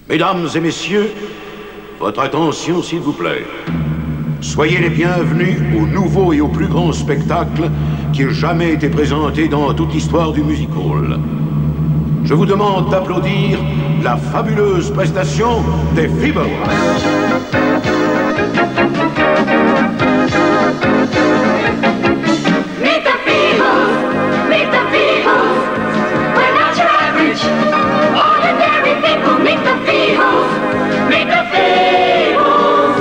Mesdames et messieurs, votre attention s'il vous plaît. Soyez les bienvenus au nouveau et au plus grand spectacle qui ait jamais été présenté dans toute l'histoire du music hall. Je vous demande d'applaudir la fabuleuse prestation des Feebles. Meet the Feebles! Meet the Feebles! We're not your average, ordinary people. Meet the Feebles! Meet the Feebles!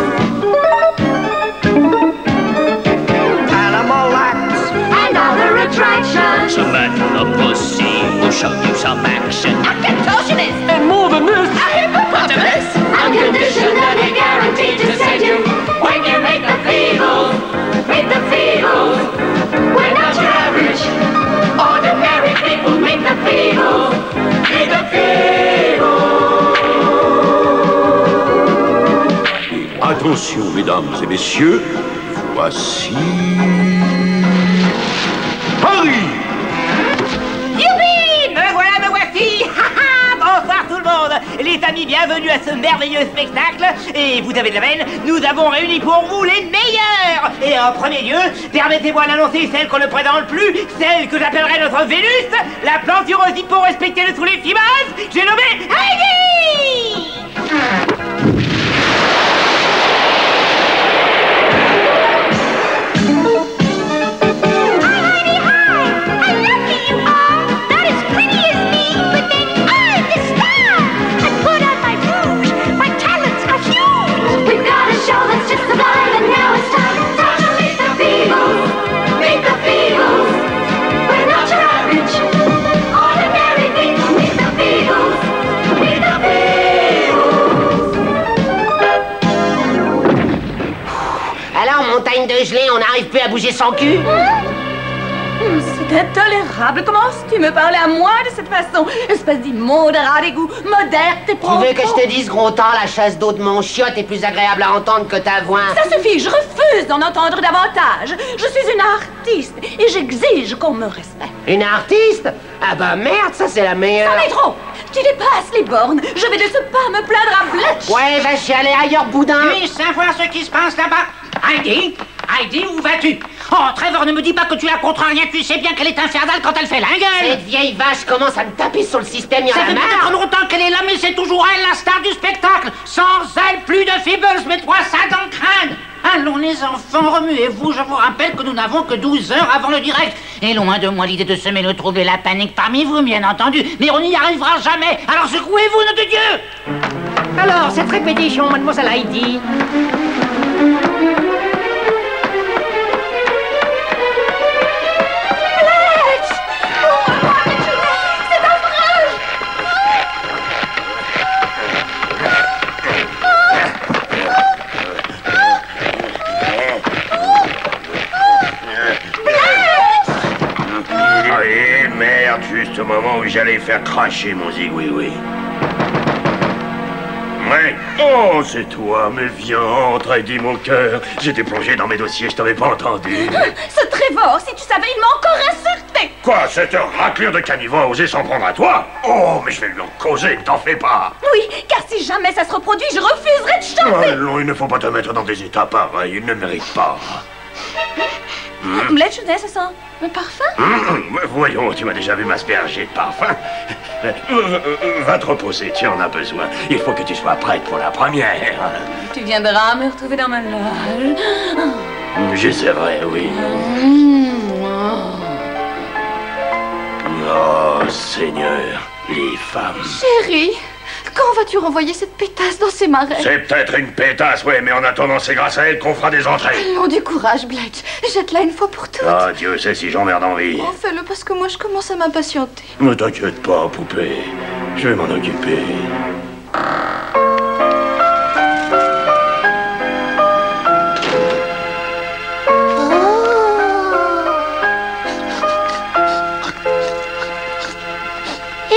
Animal acts And other attractions. Samantha Pussy will show you some action. A contortionist! And more than this, A hippopotamus! Unconditionally guaranteed to send you when you meet the Feebles! Meet the Feebles! We're not your average, ordinary people. Meet the Feebles! Meet the Feebles! Attention, mesdames et messieurs, voici... Paris! Youpi! Me voilà, me voici! Bonsoir tout le monde! Les amis, bienvenue à ce merveilleux spectacle. Et vous avez de la veine, nous avons réuni pour vous les meilleurs! Et en premier lieu, permettez-moi d'annoncer celle qu'on ne présente plus, celle que j'appellerai notre Vénus, la plantureuse hippo respectée de tous les fibas, j'ai nommé Heidi! Montagne de gelée, on n'arrive plus à bouger son cul. C'est intolérable. Comment tu me parler à moi de cette façon? Espèce d'immonde rat d'égout, moderne et Tu veux que je te dise, gros temps, la chasse d'eau de mon chiotte est plus agréable à entendre que ta voix? Ça suffit, je refuse d'en entendre davantage. Je suis une artiste et j'exige qu'on me respecte. Une artiste? Ah bah merde, ça c'est la meilleure. C'en est trop! Tu dépasses les bornes. Je vais de ce pas me plaindre à Bletch. Ouais, va chialer ailleurs, boudin. Puis-je savoir ce qui se passe là-bas? Heidi? Heidi, où vas-tu? Oh, Trevor, ne me dis pas que tu la contre rien. Tu sais bien qu'elle est infernale quand elle fait la gueule. Cette vieille vache commence à me taper sur le système, Ça y'en a fait peut-être marre. longtemps qu'elle est là, mais c'est toujours elle, la star du spectacle. Sans elle, plus de Feebles, mets-toi ça dans le crâne. Allons les enfants, remuez-vous, je vous rappelle que nous n'avons que 12 heures avant le direct. Et loin de moi l'idée de semer le trouble et la panique parmi vous, bien entendu. Mais on n'y arrivera jamais, alors secouez-vous, nom de Dieu. Alors, cette répétition, mademoiselle Heidi. Juste au moment où j'allais faire cracher mon zigouigoui. Ouais. Oh, c'est toi, mais viens, entre, Heidi, mon cœur. J'étais plongé dans mes dossiers, je t'avais pas entendu. Ce Trevor, si tu savais, il m'a encore insulté. Quoi, cette raclure de caniveau a osé s'en prendre à toi? Oh, mais je vais lui en causer, t'en fais pas. Oui, car si jamais ça se reproduit, je refuserai de chanter. Oh, non, il ne faut pas te mettre dans des états pareils, il ne mérite pas. Bletch, ça sent un parfum? Voyons, tu m'as déjà vu m'asperger de parfum. Va te reposer, tu en as besoin. Il faut que tu sois prête pour la première. Tu viendras me retrouver dans ma loge. J'essaierai, oui. Oh, Seigneur, les femmes. Chérie, quand vas-tu renvoyer cette pétasse dans ses marais? C'est peut-être une pétasse, ouais, mais en attendant, c'est grâce à elle qu'on fera des entrées. Allons du courage, Bletch. Jette-la une fois pour toutes. Ah, Dieu sait si j'emmerde envie. Oh, fais-le parce que moi, je commence à m'impatienter. Ne t'inquiète pas, poupée. Je vais m'en occuper.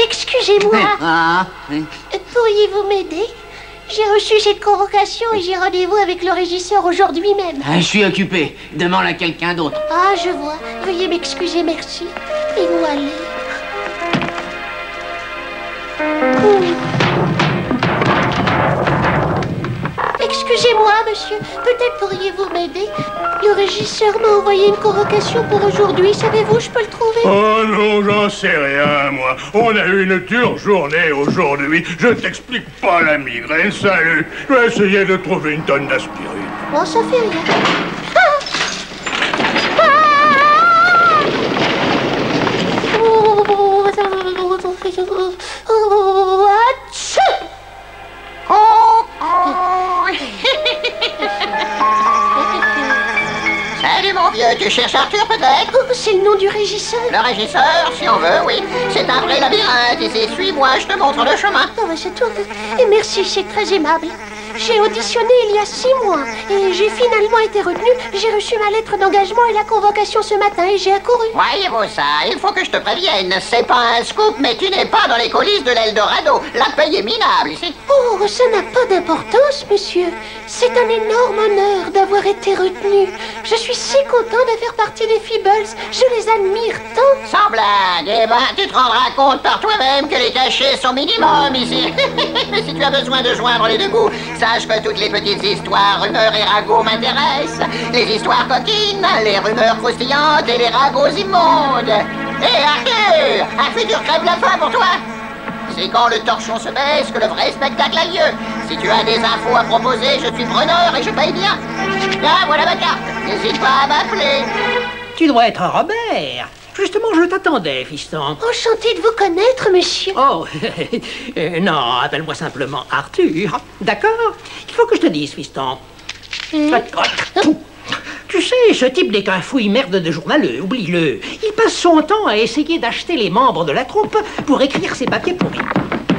Excusez-moi, Ah, oui. pourriez-vous m'aider? J'ai reçu cette convocation et j'ai rendez-vous avec le régisseur aujourd'hui même. Je suis occupé. Demande à quelqu'un d'autre. Ah, je vois. Veuillez m'excuser, merci. Et vous allez. Excusez-moi, monsieur. Peut-être pourriez-vous m'aider? Le régisseur m'a envoyé une convocation pour aujourd'hui. Savez-vous, je peux le trouver? Oh non, j'en sais rien, moi. On a eu une dure journée aujourd'hui. Je t'explique pas la migraine, salut. Je vais essayer de trouver une tonne d'aspirine. Bon, ça fait rien. Salut mon vieux, tu cherches Arthur peut-être? Oh, c'est le nom du régisseur. Le régisseur, si on veut, oui. C'est un vrai labyrinthe ici. Suis-moi, je te montre le chemin. Oh, c'est tout. Et merci, c'est très aimable. J'ai auditionné il y a 6 mois et j'ai finalement été retenue. J'ai reçu ma lettre d'engagement et la convocation ce matin et j'ai accouru. Voyez-vous ça, il faut que je te prévienne. C'est pas un scoop, mais tu n'es pas dans les coulisses de l'Eldorado. La paye est minable ici. Oh, ça n'a pas d'importance, monsieur. C'est un énorme honneur d'avoir été retenue. Je suis si content de faire partie des Feebles. Je les admire tant. Sans blague, eh ben, tu te rendras compte par toi-même que les cachets sont minimum ici. Mais si tu as besoin de joindre les deux bouts, sache que toutes les petites histoires, rumeurs et ragots m'intéressent. Les histoires coquines, les rumeurs croustillantes et les ragots immondes. Hé, Arthur, un futur crève la faim pour toi. C'est quand le torchon se baisse que le vrai spectacle a lieu. Si tu as des infos à proposer, je suis preneur et je paye bien. Là, voilà ma carte. N'hésite pas à m'appeler. Tu dois être Robert. Justement, je t'attendais, fiston. Enchanté de vous connaître, monsieur. Oh, non, appelle-moi simplement Arthur. D'accord? Il faut que je te dise, fiston. Tu sais, ce type n'est qu'un fouille-merde de journaleux, oublie-le. Il passe son temps à essayer d'acheter les membres de la troupe pour écrire ses papiers pourris.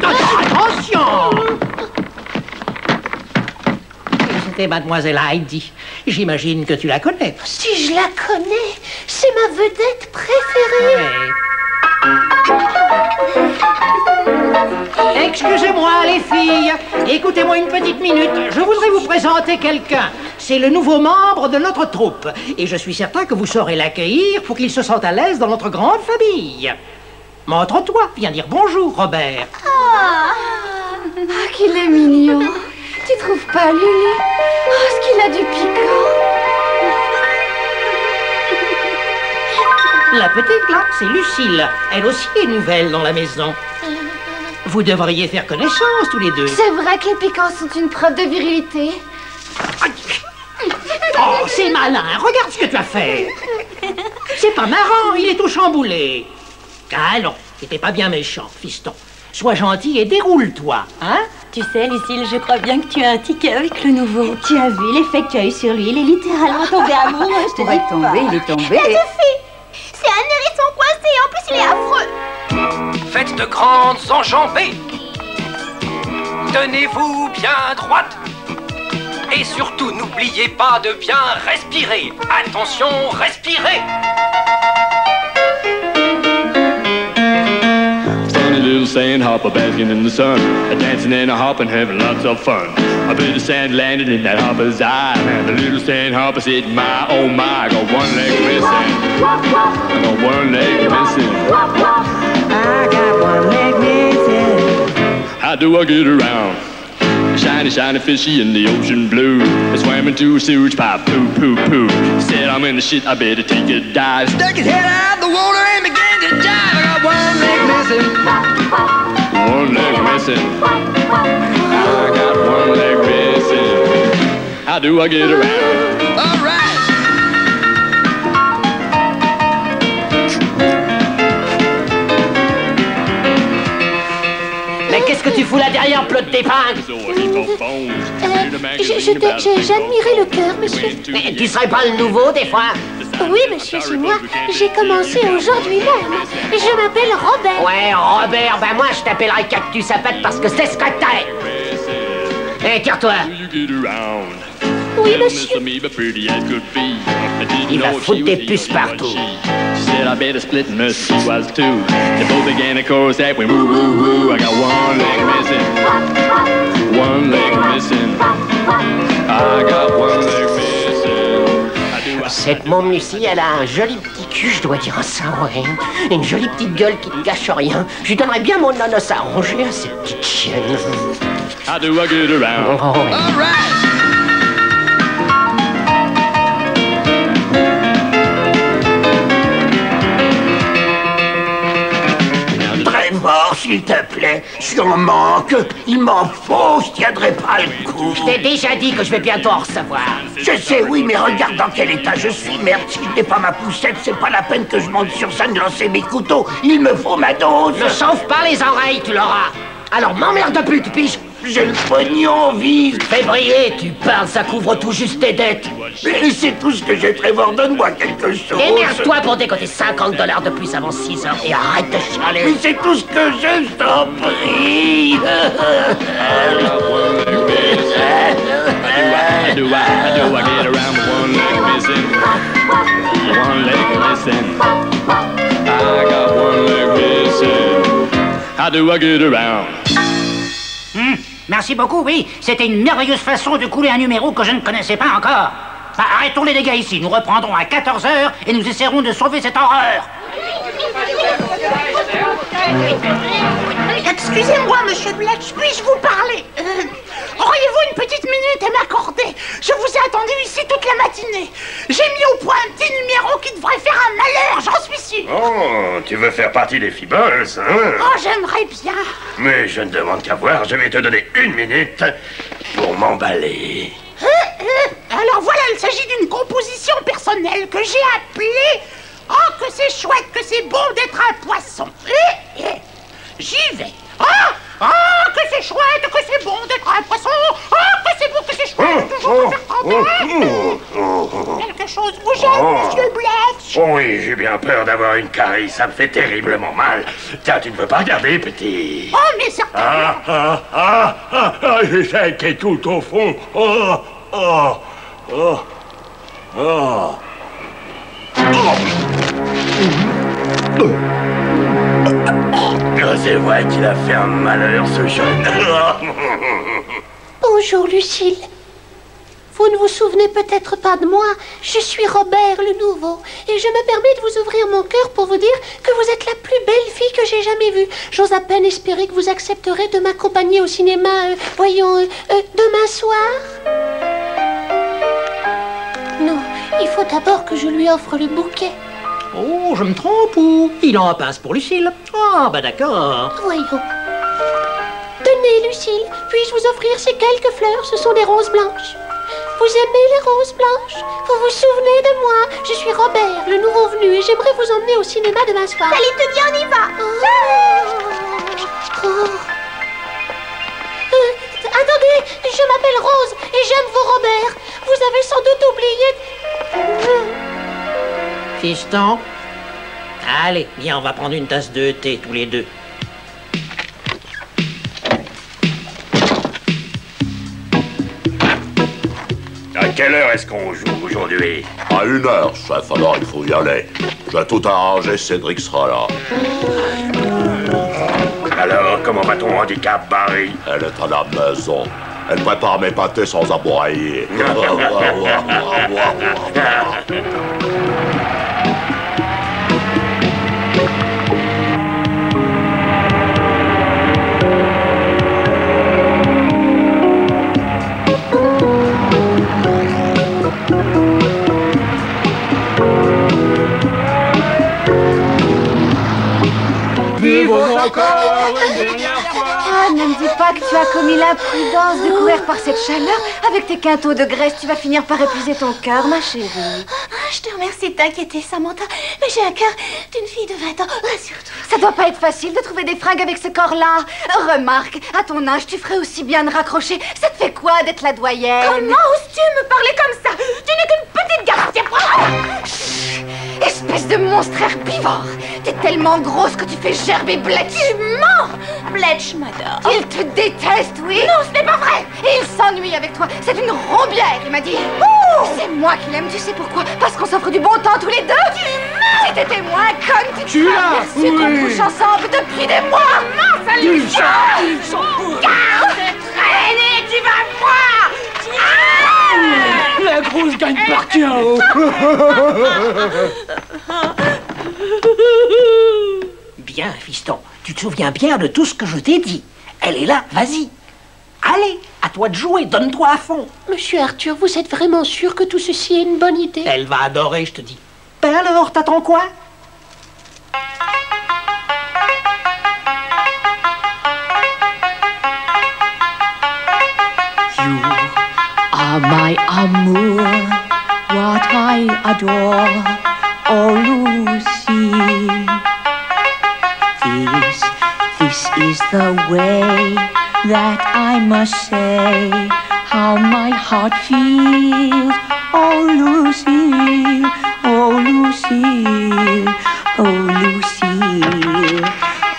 Attention! C'était mademoiselle Heidi. J'imagine que tu la connais. Si je la connais, c'est ma vedette préférée. Ouais. Excusez-moi, les filles. Écoutez-moi une petite minute. Je voudrais vous présenter quelqu'un. C'est le nouveau membre de notre troupe. Et je suis certain que vous saurez l'accueillir pour qu'il se sente à l'aise dans notre grande famille. Montre-toi. Viens dire bonjour, Robert. Ah, qu'il est mignon. Tu trouves pas, Lulu? Oh, ce qu'il a du piquant. La petite, là, c'est Lucille. Elle aussi est nouvelle dans la maison. Vous devriez faire connaissance, tous les deux. C'est vrai que les piquants sont une preuve de virilité. Oh, c'est malin. Regarde ce que tu as fait. C'est pas marrant, il est tout chamboulé. Ah non, t'étais pas bien méchant, fiston. Sois gentil et déroule-toi, hein? Tu sais, Lucille, je crois bien que tu as un ticket avec le nouveau. Tu as vu l'effet que tu as eu sur lui? Il est littéralement tombé amoureux, je te dis pas. Il est tombé. Ça suffit. C'est un hérisson coincé, en plus il est affreux. Faites de grandes enjambées. Tenez-vous bien droite. Et surtout, n'oubliez pas de bien respirer. Attention, respirez. Funny little sandhopper basking in the sun, dancing and a hopping, having lots of fun. A bit of sand landed in that hopper's eye, man. The little sandhopper said, my, oh my, I got one leg missing. I got one leg missing. I got one leg missing. How do I get around? Shiny, shiny fishy in the ocean blue. I swam into a sewage pipe, poo, poo, poo. Said I'm in the shit, I better take a dive. Stuck his head out of the water and began to dive. I got one leg missing. One leg missing. I got one leg missing. How do I get around? All right. Mais qu'est-ce que tu fous là derrière, plot de d'épingle? J'ai admiré le cœur, monsieur. Mais tu serais pas le nouveau, des fois? Oui, monsieur, c'est moi. J'ai commencé aujourd'hui même. Je m'appelle Robert. Ouais, Robert, ben moi je t'appellerai Cactus à pattes parce que c'est ce que t'es. Hé, tire-toi. Oui, monsieur. Il va foutre des puces partout. Said I better split and mercy she was too. They both began a chorus that went woo woo woo. I got one leg missing. One leg missing. I got one leg missing. Cette môme Lucie, elle a un joli petit cul, je dois dire ça, ouais. Une jolie petite gueule qui ne gâche rien. Je lui donnerais bien mon ananas à ronger à cette petite chienne. How do I get around? Oh, ouais. All right. s'il te plaît. Je suis en manque. Il m'en faut, je tiendrai pas le coup. Je t'ai déjà dit que je vais bientôt en recevoir. Je sais, oui, mais regarde dans quel état je suis. Merde, si je n'ai pas ma poussette, c'est pas la peine que je monte sur scène lancer mes couteaux. Il me faut ma dose. Ne sauve pas les oreilles, tu l'auras. Alors m'emmerde plus, tu piges. J'ai le pognon, vive. Fais briller, tu parles, ça couvre tout juste tes dettes. Mais c'est tout ce que j'ai, Trevor, donne-moi quelque chose. Émerde-toi pour décoter $50 de plus avant 6 heures et arrête de chialer. Mais c'est tout ce que j'ai, je t'en prie. How do I get around with one leg missing? One leg missing. I got one leg missing. How do I get around? Merci beaucoup, oui. C'était une merveilleuse façon de couler un numéro que je ne connaissais pas encore. Bah, arrêtons les dégâts ici. Nous reprendrons à 14 h et nous essaierons de sauver cette horreur. Excusez-moi, monsieur Bletch, puis-je vous parler? Auriez-vous une petite minute à m'accorder? Je vous ai attendu ici toute la matinée. J'ai mis au point un petit numéro qui devrait faire un malheur, j'en suis sûr. Oh, tu veux faire partie des Feebles, hein? Oh, j'aimerais bien. Mais je ne demande qu'à voir, je vais te donner 1 minute pour m'emballer. Alors voilà, il s'agit d'une composition personnelle que j'ai appelée « Oh, que c'est chouette, que c'est bon d'être un poisson ». J'y vais. Oh, que c'est chouette, que c'est bon d'être un poisson. Oh, que c'est beau, que c'est chouette, toujours quelque chose vous gêne, monsieur Bletch? Oh oui, j'ai bien peur d'avoir une carie, ça me fait terriblement mal. Tiens, tu ne veux pas regarder, petit? Oh, mais certainement. J'ai ça été tout au fond. C'est vrai qu'il a fait un malheur, ce jeune. Bonjour, Lucille. Vous ne vous souvenez peut-être pas de moi. Je suis Robert le Nouveau. Et je me permets de vous ouvrir mon cœur pour vous dire que vous êtes la plus belle fille que j'ai jamais vue. J'ose à peine espérer que vous accepterez de m'accompagner au cinéma, demain soir. Non, il faut d'abord que je lui offre le bouquet. Oh, je me trompe ou il en passe pour Lucille? Ah, bah d'accord. Voyons. Tenez, Lucille, puis-je vous offrir ces quelques fleurs? Ce sont des roses blanches. Vous aimez les roses blanches? Vous vous souvenez de moi? Je suis Robert, le nouveau venu, et j'aimerais vous emmener au cinéma demain soir. Allez, tenez, on y va. Attendez, je m'appelle Rose, et j'aime vous, Robert. Vous avez sans doute oublié... Fiston, allez, viens, on va prendre une tasse de thé tous les deux. À quelle heure est-ce qu'on joue aujourd'hui? À 1 h, chef, alors il faut y aller. J'ai tout arrangé, Cédric sera là. Alors, comment va ton handicap, Barry? Elle est à la maison. Elle prépare mes pâtés sans aboyer. encore une dernière fois. Ah, ne me dis pas que tu as commis l'imprudence de courir par cette chaleur. Avec tes quintaux de graisse, tu vas finir par épuiser ton cœur, ma chérie. Je te remercie de t'inquiéter, Samantha. Mais j'ai un cœur d'une fille de 20 ans. Rassure-toi. Ça doit pas être facile de trouver des fringues avec ce corps-là. Remarque, à ton âge, tu ferais aussi bien de raccrocher. Ça te fait quoi d'être la doyenne? Comment oses-tu me parler comme ça? Tu n'es qu'une petite garçon. Chut, espèce de monstre herbivore. T'es tellement grosse que tu fais gerber Bletch. Tu mens. Bletch m'adore. Il te déteste, oui? Non, ce n'est pas vrai. Et il s'ennuie avec toi. C'est une rombière, il m'a dit. C'est moi qui l'aime, tu sais pourquoi? Parce qu'on s'offre du bon temps tous les deux. Si t'étais moins conne, tu merci qu'on couche ensemble depuis des mois. Non, ça lui Ils sont Garde, traîner, tu vas voir. La grosse gagne partie en haut. Bien, fiston, tu te souviens bien de tout ce que je t'ai dit. Elle est là, vas-y. Allez, à toi de jouer, donne-toi à fond. Monsieur Arthur, vous êtes vraiment sûr que tout ceci est une bonne idée? Elle va adorer, je te dis. Ben alors, t'attends quoi? adore. Oh, Lucy, this is the way that I must say how my heart feels. Oh, Lucy, oh, Lucy, oh, Lucy,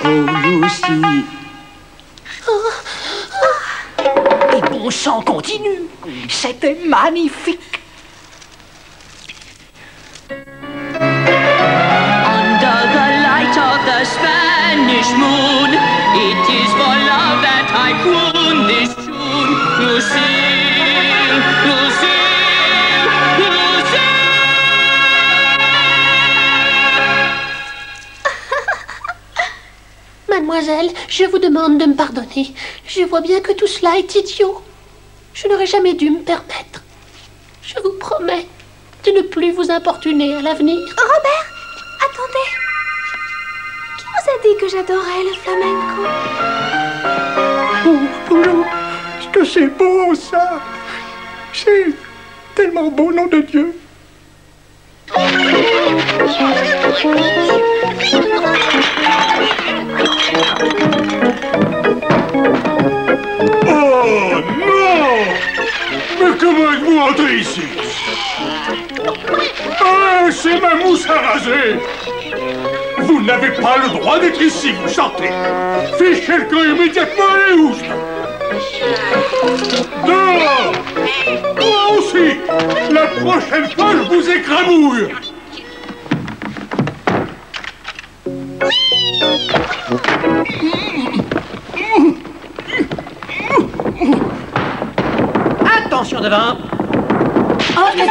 oh, Lucy. Et bon sang continue. C'était magnifique. Under the light of the Spanish moon, it is for love that I croon this tune. Lucille, Lucille, Lucille. Mademoiselle, je vous demande de me pardonner. Je vois bien que tout cela est idiot. Je n'aurais jamais dû me permettre. Je vous promets de ne plus vous importuner à l'avenir. Robert, attendez. Qui vous a dit que j'adorais le flamenco? Oh, non, que c'est beau, ça. C'est tellement beau, nom de Dieu. Oh non! Mais comment êtes-vous entré ici? Ah, c'est ma mousse à raser! Vous n'avez pas le droit d'être ici, vous sortez! Fichez le camp immédiatement, les oustes! Dehors! Moi aussi! La prochaine fois, je vous écrabouille! Attention devant. Oh, mais...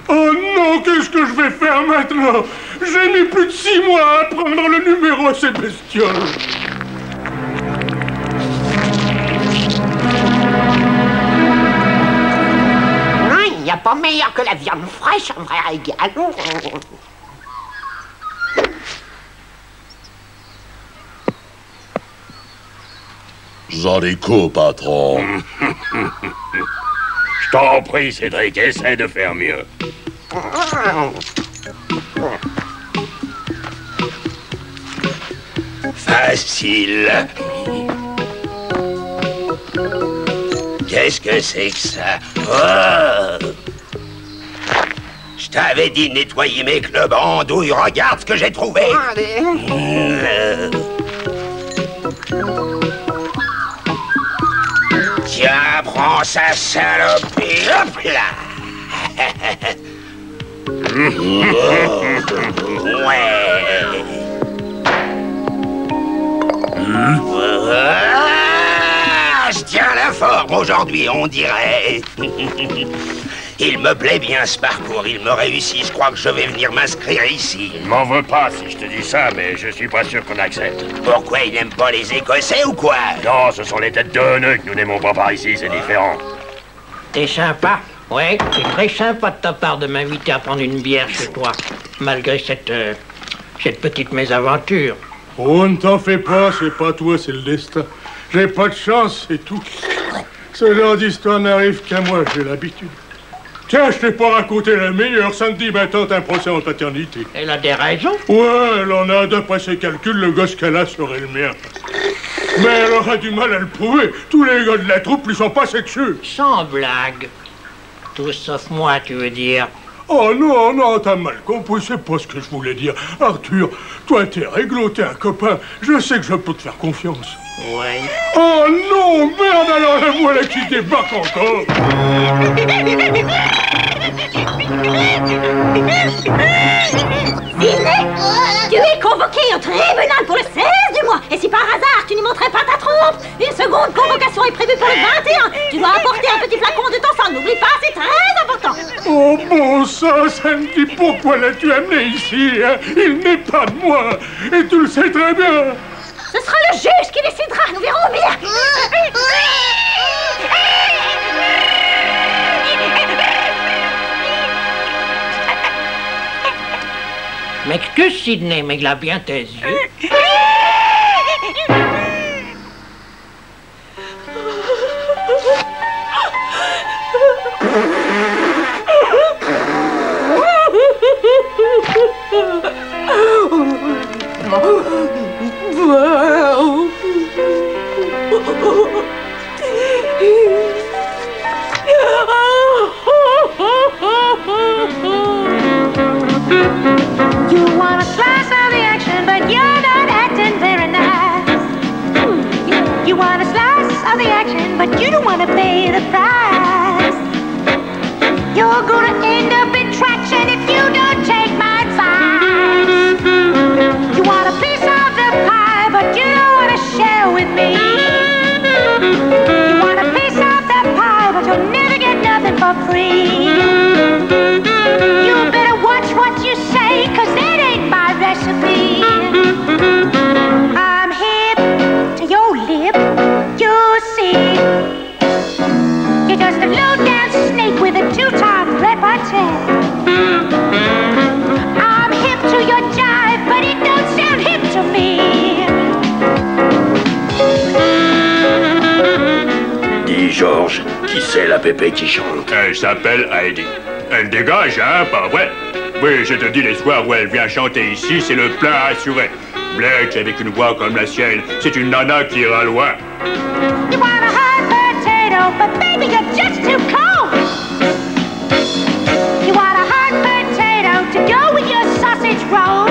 Oh non, qu'est-ce que je vais faire maintenant? J'ai mis plus de 6 mois à apprendre le numéro à ces bestioles. Il n'y a pas meilleur que la viande fraîche, un vrai régal. J'en ai qu'au patron. Je t'en prie, Cédric, essaie de faire mieux. Facile. Qu'est-ce que c'est que ça? Oh! Je t'avais dit de nettoyer mes clubs en andouille. Regarde ce que j'ai trouvé. Tiens, prends ça, salopée. Hop là. Ouais. Je tiens la forme aujourd'hui, on dirait. Il me plaît bien ce parcours, il me réussit. Je crois que je vais venir m'inscrire ici. Je m'en veux pas si je te dis ça, mais je suis pas sûr qu'on accepte. Pourquoi il n'aime pas les Écossais ou quoi? Non, ce sont les têtes de nœuds que nous n'aimons pas par ici, c'est différent. T'es sympa. Ouais, c'est très sympa de ta part de m'inviter à prendre une bière chez toi, malgré cette petite mésaventure. Oh, ne t'en fais pas, c'est pas toi, c'est le destin. J'ai pas de chance, c'est tout. Ce genre d'histoire n'arrive qu'à moi, j'ai l'habitude. Tiens, je t'ai pas raconté la meilleure. Samedi matin, un procès en paternité. Elle a des raisons? Ouais, elle en a. D'après ses calculs, le gosse qu'elle a serait le mien. Mais elle aura du mal à le prouver. Tous les gars de la troupe lui sont passés dessus. Sans blague. Tous sauf moi, tu veux dire? Oh non, non, t'as mal compris, c'est pas ce que je voulais dire. Arthur, toi t'es réglo, t'es un copain. Je sais que je peux te faire confiance. Ouais. Oh non, merde, alors la voilà qui débarque encore. Tu es convoqué au tribunal pour le 16 du mois. Et si par hasard tu n'y montrais pas ta trompe, une seconde convocation est prévue pour le 21. Tu dois apporter un petit flacon de ton sang. N'oublie pas, c'est très important. Oh bon sang, Sandy, pourquoi l'as-tu amené ici, hein? Il n'est pas de moi. Et tu le sais très bien. Ce sera le juge qui décidera. Nous verrons bien. M'excuse, Sidney, mais il a bien tes yeux. You want a slice of the action, but you're not acting very nice. You want a slice of the action, but you don't want to pay the price. You're gonna end up in traction if you don't take my advice. You want a piece of the pie, but you don't want to share with me. You want a piece of the pie, but you'll never get nothing for free. You better watch what you say, 'cause that ain't my recipe. I'm hip to your lip, you see. You're just a low-down snake with a two-time repartee. I'm hip to your jive, but it don't sound hip to me. Dis, Georges, qui c'est la bébé qui chante? Elle s'appelle Heidi. Elle dégage, hein, pas vrai? Oui, je te dis, les soirs où elle vient chanter ici, c'est le plein assuré. Bletch, avec une voix comme la sienne, c'est une nana qui ira loin. You want a hot potato, but baby, you're just too cold. You want a hot potato to go with your sausage roll.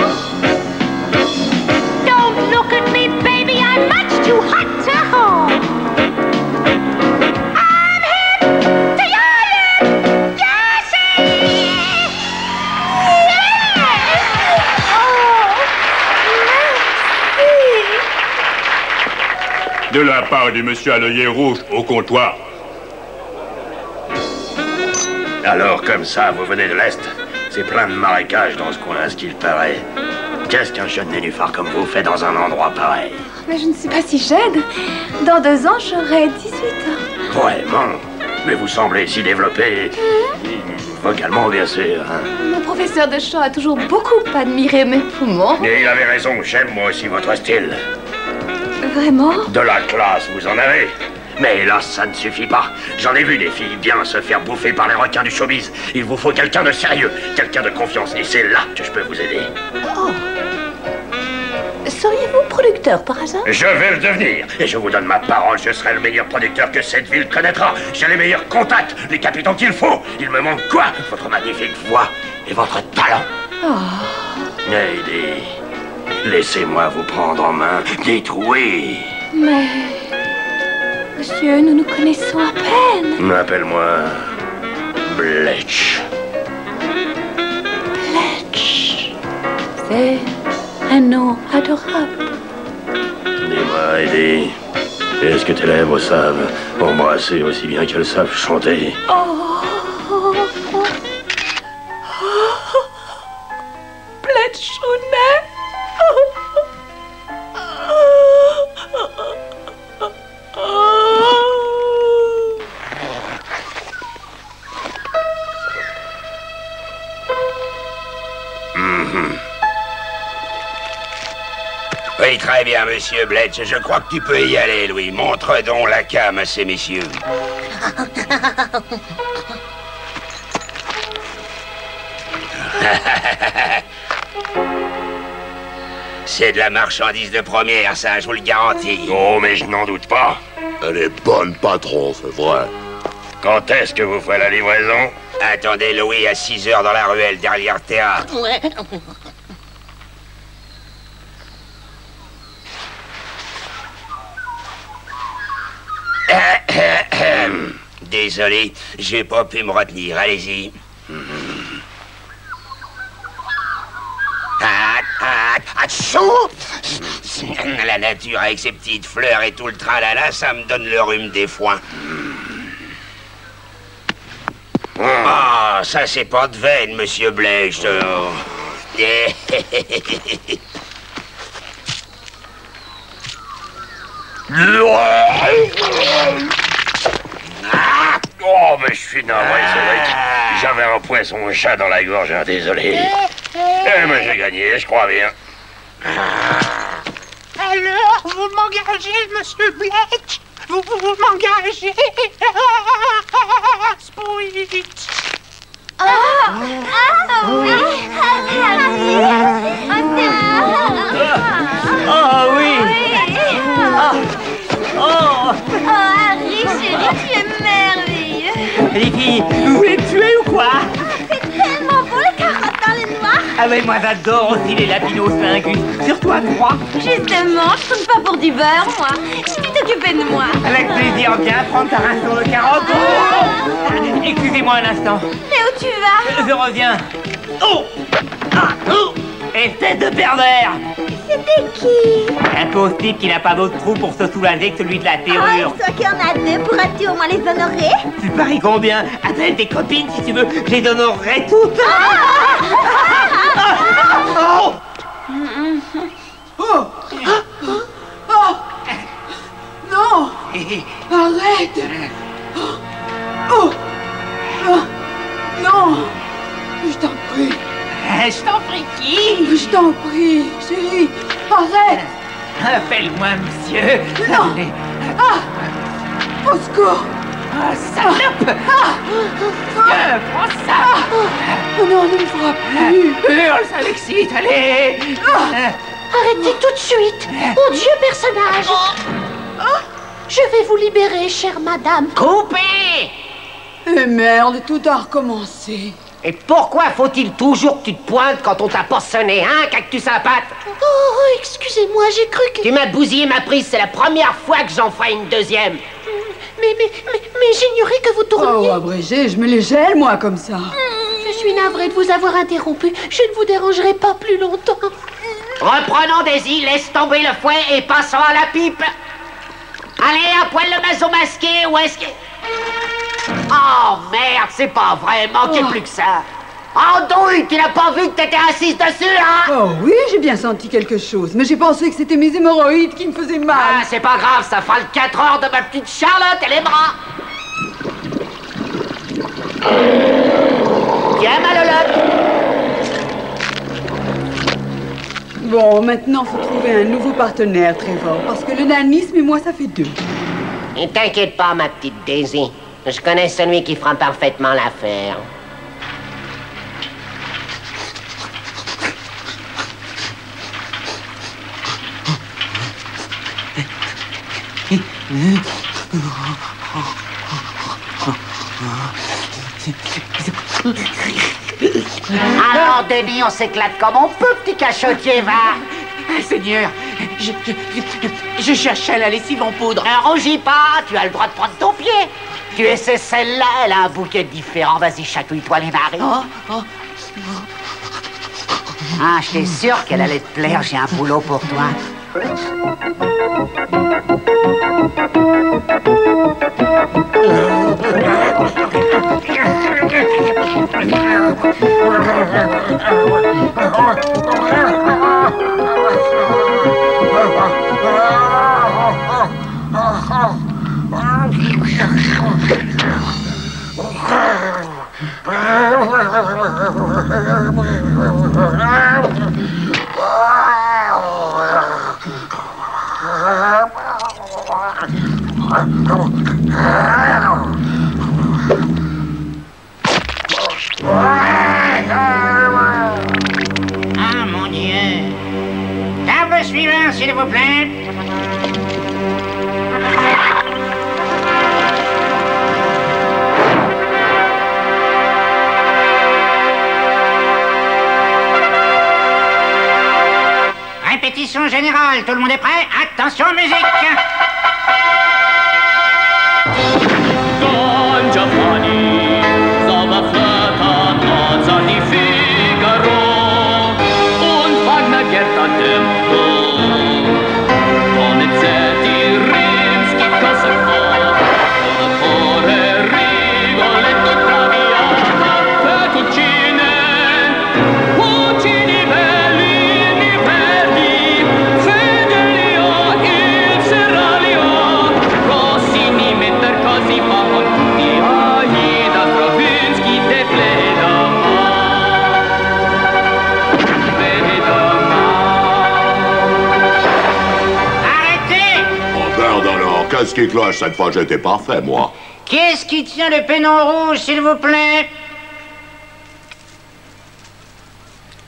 Don't look at me, baby, I'm much too hot to hold. I'm hip to your lip, yes, De la part du monsieur à l'œillet rouge au comptoir. Alors, comme ça, vous venez de l'Est? C'est plein de marécages dans ce coin, à ce qu'il paraît. Qu'est-ce qu'un jeune nénuphar comme vous fait dans un endroit pareil? Mais je ne suis pas si jeune. Dans 2 ans, j'aurai 18 ans. Vraiment? Mais vous semblez si développé. Vocalement, bien sûr. Hein? Mon professeur de chant a toujours beaucoup admiré mes poumons. Et il avait raison, j'aime moi aussi votre style. Vraiment? De la classe, vous en avez. Mais hélas, ça ne suffit pas. J'en ai vu des filles bien se faire bouffer par les requins du showbiz. Il vous faut quelqu'un de sérieux, quelqu'un de confiance. Et c'est là que je peux vous aider. Oh. Seriez-vous producteur par hasard? Je vais le devenir. Et je vous donne ma parole, je serai le meilleur producteur que cette ville connaîtra. J'ai les meilleurs contacts, les capitaux qu'il faut. Il me manque quoi? Votre magnifique voix et votre talent. Oh. Heidi, laissez-moi vous prendre en main. Dites oui. Mais... Monsieur, nous nous connaissons à peine. Appelle-moi Bletch. Bletch. C'est un nom adorable. Dis-moi, Heidi, est-ce que tes lèvres savent embrasser aussi bien qu'elles savent chanter? Bletchounet. Oui, très bien, monsieur Bletch. Je crois que tu peux y aller, Louis. Montre donc la cam à ces messieurs. C'est de la marchandise de première, ça, je vous le garantis. Oh, mais je n'en doute pas. Elle est bonne, patron, c'est vrai. Quand est-ce que vous ferez la livraison? Attendez Louis à 6 heures dans la ruelle derrière le théâtre. Ouais. Désolé, j'ai pas pu me retenir. Allez-y. Atchou! La nature avec ses petites fleurs et tout le tralala, ça me donne le rhume des foins. Ah, ça c'est pas de veine, monsieur Bletch. Oh, mais je suis navré, c'est vrai que j'avais un poisson chat dans la gorge, hein, désolé. Eh, mais j'ai gagné, je crois bien. Alors, vous m'engagez, monsieur Bletch? vous m'engagez? Spoit. Oui. Oh oui. Oh, Harry, chérie, tu es merveilleux. Les filles, vous voulez me tuer ou quoi? C'est tellement beau, les carottes dans les noix. Ah ouais, moi j'adore aussi les lapinos singus. Surtout à 3. Justement, je tourne pas pour du beurre, moi. Je suis t'occuper de moi. Avec plaisir, viens prendre ta ration de carottes. Oh, excusez-moi un instant. Et où tu vas? Je reviens. Oh, espèce de pervers. C'était qui? Un pauvre type qui n'a pas d'autre trou pour se soulager que celui de la serrure. Oh, toi qui en as deux, pourras-tu au moins les honorer? Tu paries combien? Appelle tes copines si tu veux, je les honorerai toutes. Oh! Oh! Oh! Non! Arrête! Oh! Oh! Non! Je t'en prie! Je t'en prie qui? Je t'en prie, chérie! Arrête! Appelle-moi monsieur. Non! Ah! Au secours! Ah, salope! Tiens, prends ça! Oh non, ne me frappe plus! Hurle, ça l'excite, allez! Arrêtez tout de suite! Mon Dieu, personnage! Je vais vous libérer, chère madame. Coupez! Eh merde, tout a recommencé. Et pourquoi faut-il toujours que tu te pointes quand on t'a pas sonné, hein, cactus à pattes? Oh, excusez-moi, j'ai cru que... Tu m'as bousillé ma prise, c'est la première fois que j'en ferai une deuxième. Mais j'ignorais que vous tourniez. Oh, abrégé, je me les gèle, moi, comme ça. Je suis navrée de vous avoir interrompu. Je ne vous dérangerai pas plus longtemps. Reprenons Daisy, laisse tomber le fouet et passons à la pipe. Allez, à poil le maso masqué, où est-ce que... Oh, merde, c'est pas vrai, manquait plus que ça. Oh, douille, tu n'as pas vu que t'étais assise dessus, hein? Oh oui, j'ai bien senti quelque chose, mais j'ai pensé que c'était mes hémorroïdes qui me faisaient mal. Ah, c'est pas grave, ça fera le 4 heures de ma petite Charlotte et les bras. Tiens, ma lolotte. Bon, maintenant, faut trouver un nouveau partenaire, Trevor, parce que le nanisme et moi, ça fait 2. Ne t'inquiète pas, ma petite Daisy. Je connais celui qui fera parfaitement l'affaire. Alors, Denis, on s'éclate comme on peut, petit cachotier, va. Seigneur, je cherchais la lessive en poudre. Ne rougis pas, tu as le droit de prendre ton pied. Tu essaies celle-là, elle a un bouquet différent. Vas-y, chatouille-toi les narines. Ah, j'étais sûr qu'elle allait te plaire, j'ai un boulot pour toi. Ah, mon Dieu. Table suivante, s'il vous plaît. Répétition générale, tout le monde est prêt? Attention, musique! Don Giovanni sauber flattern als an die Figaro und Wagner geht an Tempo. Donizetti, Rimsky, Kosovo, Torre, Rigoletto, Traviata, Fettuccine, Puccini, Bellini, Verdi, Fidelio, il Serralio, Rossini, Mettercosi, ce qui cloche cette fois, j'étais parfait, moi. Qu'est-ce qui tient le pénon rouge, s'il vous plaît?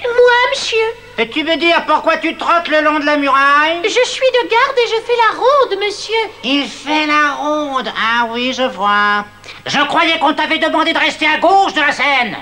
Moi, monsieur. Et tu veux dire pourquoi tu trottes le long de la muraille? Je suis de garde et je fais la ronde, monsieur. Il fait la ronde. Ah oui, je vois. Je croyais qu'on t'avait demandé de rester à gauche de la scène.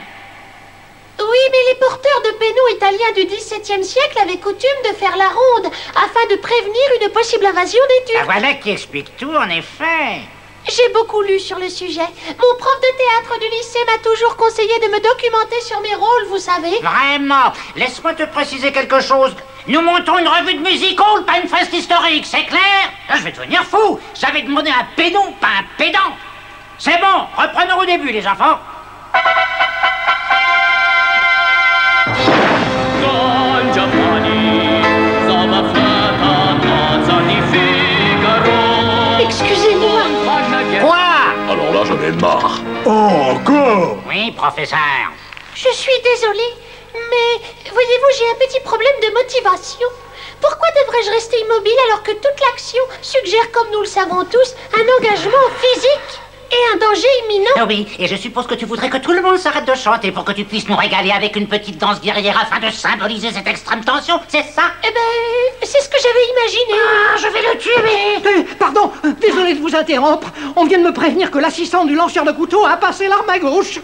Oui, mais les porteurs de pénaux italiens du XVIIe siècle avaient coutume de faire la ronde afin de prévenir une possible invasion des Turcs. Ah, voilà qui explique tout, en effet. J'ai beaucoup lu sur le sujet. Mon prof de théâtre du lycée m'a toujours conseillé de me documenter sur mes rôles, vous savez. Vraiment. Laisse-moi te préciser quelque chose. Nous montons une revue de music hall, pas une fresque historique, c'est clair? Là, je vais devenir fou. J'avais demandé un pédon, pas un pédant. C'est bon, reprenons au début, les enfants. Excusez-moi. Quoi? Alors là, j'en ai marre. Oh, encore? Oui, professeur. Je suis désolée, mais voyez-vous, j'ai un petit problème de motivation. Pourquoi devrais-je rester immobile alors que toute l'action suggère, comme nous le savons tous, un engagement physique et un danger imminent? Ah oui, et je suppose que tu voudrais que tout le monde s'arrête de chanter pour que tu puisses nous régaler avec une petite danse guerrière afin de symboliser cette extrême tension, c'est ça? Eh ben, c'est ce que j'avais imaginé. Ah, je vais le tuer. Pardon, désolé de vous interrompre. On vient de me prévenir que l'assistant du lanceur de couteau a passé l'arme à gauche.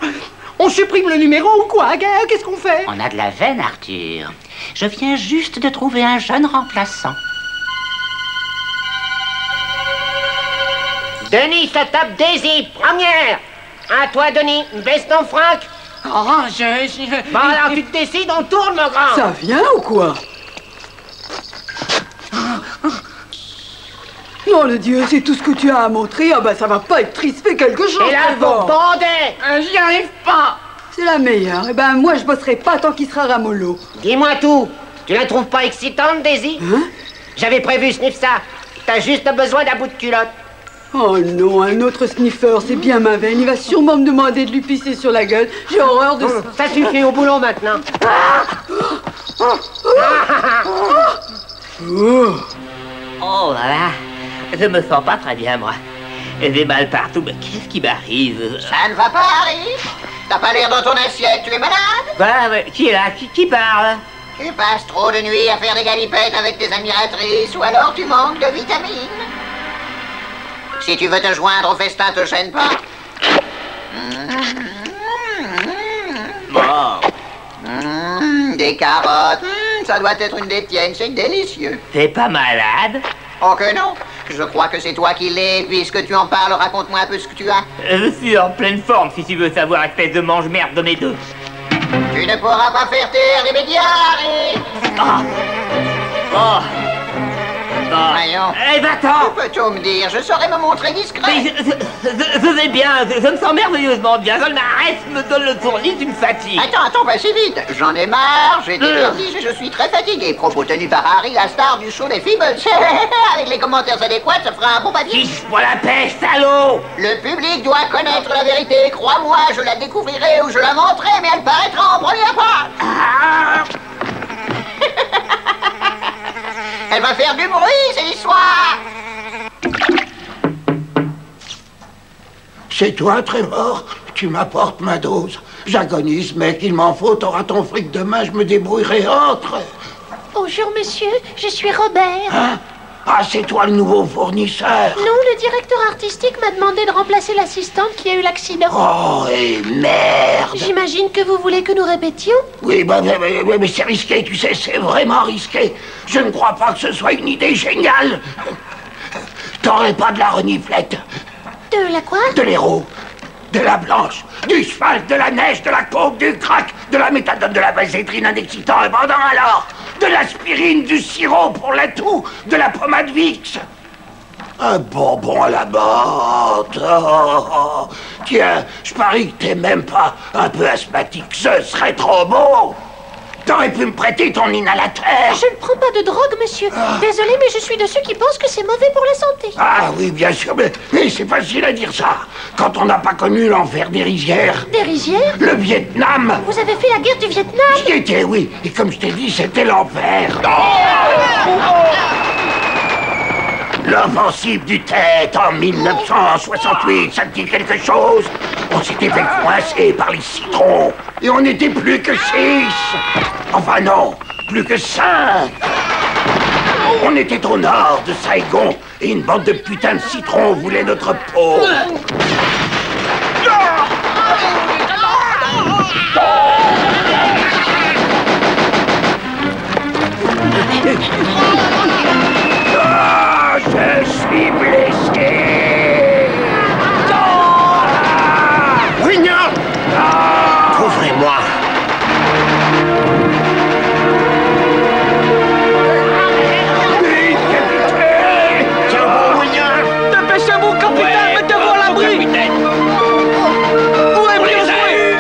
On supprime le numéro ou quoi? Qu'est-ce qu'on fait? On a de la veine, Arthur. Je viens juste de trouver un jeune remplaçant. Denis, ça tape Daisy, première. À toi, Denis, baisse ton frac. Oh, Bon, alors tu te décides, on tourne, mon grand. Ça vient ou quoi? Non, le Dieu, c'est tout ce que tu as à montrer. Ah bah ça va pas être triste, fais quelque chose. Et là, Trevor. vous bandez. J'y arrive pas. C'est la meilleure. Eh ben moi je bosserai pas tant qu'il sera ramollo. Dis-moi tout. Tu la trouves pas excitante, Daisy? Hein? J'avais prévu sniffer ça. T'as juste besoin d'un bout de culotte. Oh non, un autre sniffer, c'est bien ma veine. Il va sûrement me demander de lui pisser sur la gueule. J'ai horreur de ça. Ça suffit, au boulot maintenant. Oh là là, je me sens pas très bien, moi. J'ai mal partout, mais qu'est-ce qui m'arrive? Ça ne va pas, Harry? T'as pas l'air dans ton assiette, tu es malade? Bah, qui est là? Qui parle? Tu passes trop de nuits à faire des galipettes avec tes admiratrices, ou alors tu manques de vitamines. Si tu veux te joindre au festin, te gêne pas. Bon. Des carottes, ça doit être une des tiennes, c'est délicieux. T'es pas malade? Oh que non, je crois que c'est toi qui l'es, puisque tu en parles, raconte-moi un peu ce que tu as. Je suis en pleine forme, si tu veux savoir, espèce de mange-merde de mes deux. Tu ne pourras pas faire taire les médias, Harry. Oh. Voyons. Eh, va-t'en! Peux-tu me dire, je saurais me montrer discret. Mais je vais bien, je me sens merveilleusement bien. Je m'arrête, me donne le tournis, tu me fatigues. Attends, pas si vite. J'en ai marre, j'ai des vertiges et je suis très fatigué. Propos tenus par Harry, la star du show des Feebles. Avec les commentaires adéquats, ça fera un bon papier. Fiche pour la paix, salaud! Le public doit connaître la vérité. Crois-moi, je la découvrirai ou je l'inventerai, mais elle paraîtra en première page. Elle va faire du bruit, c'est l'histoire. C'est toi, Trevor. Tu m'apportes ma dose. J'agonise, mec, il m'en faut. T'auras ton fric demain, je me débrouillerai autre. Bonjour, monsieur. Je suis Robert. Hein? Ah, c'est toi le nouveau fournisseur. Non, le directeur artistique m'a demandé de remplacer l'assistante qui a eu l'accident. Oh, et merde. J'imagine que vous voulez que nous répétions? Oui, mais c'est risqué, tu sais, c'est vraiment risqué. Je ne crois pas que ce soit une idée géniale. T'aurais pas de la reniflette? De la quoi? De l'héros, de la blanche, du cheval, de la neige, de la coke, du crack, de la méthadone, de la vasétrine, un excitant abondant alors, de l'aspirine, du sirop pour la toux, de la pommade Vicks. Un bonbon à la menthe. Oh. Tiens, je parie que t'es même pas un peu asthmatique. Ce serait trop beau. T'aurais pu me prêter ton inhalateur. Je ne prends pas de drogue, monsieur. Désolé, mais je suis de ceux qui pensent que c'est mauvais pour la santé. Ah oui, bien sûr, mais c'est facile à dire ça. Quand on n'a pas connu l'enfer des rizières. Des rizières? Le Vietnam. Vous avez fait la guerre du Vietnam? J'y étais, oui. Et comme je t'ai dit, c'était l'enfer. L'offensive du Tête en 1968, ça te dit quelque chose? On s'était fait coincer par les citrons et on n'était plus que 6. Enfin non, plus que 5. On était au nord de Saigon et une bande de putains de citrons voulait notre peau. Ah, je suis blessé. Wignard! Couvrez-moi. Tiens bon, Wignard! Dépêchez-vous, capitaine! Mettez-vous à l'abri! Où est Brunswick?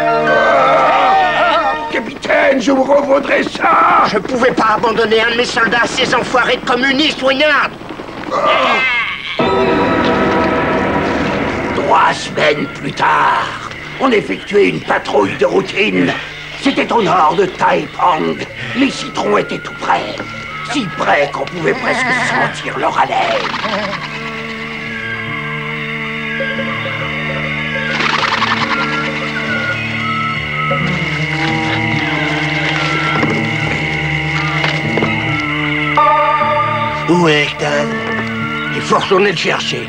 Capitaine, je vous revaudrai ça. Je pouvais pas abandonner un de mes soldats à ces enfoirés de communistes, Wignard! 3 semaines plus tard, on effectuait une patrouille de routine. C'était au nord de Taipang. Les citrons étaient tout près. Si près qu'on pouvait presque sentir leur haleine. Où est Hector? Il faut retourner le chercher.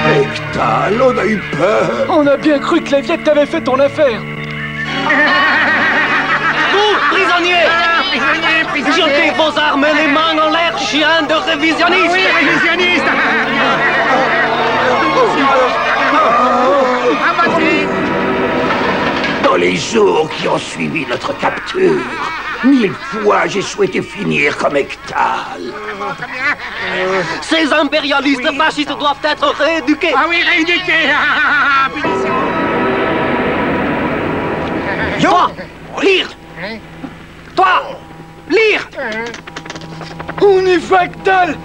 Hectal, on a eu peur. On a bien cru que la Viette t'avait fait ton affaire. Vous, prisonniers! Jetez vos armes et les mains en l'air, chien de révisionniste! Oui, révisionniste! Dans les jours qui ont suivi notre capture, 1000 fois j'ai souhaité finir comme Hectal. Ces impérialistes fascistes doivent être rééduqués! Ah oui, rééduqués! Punition! Toi, lire! Toi, lire! On y va, Hectal!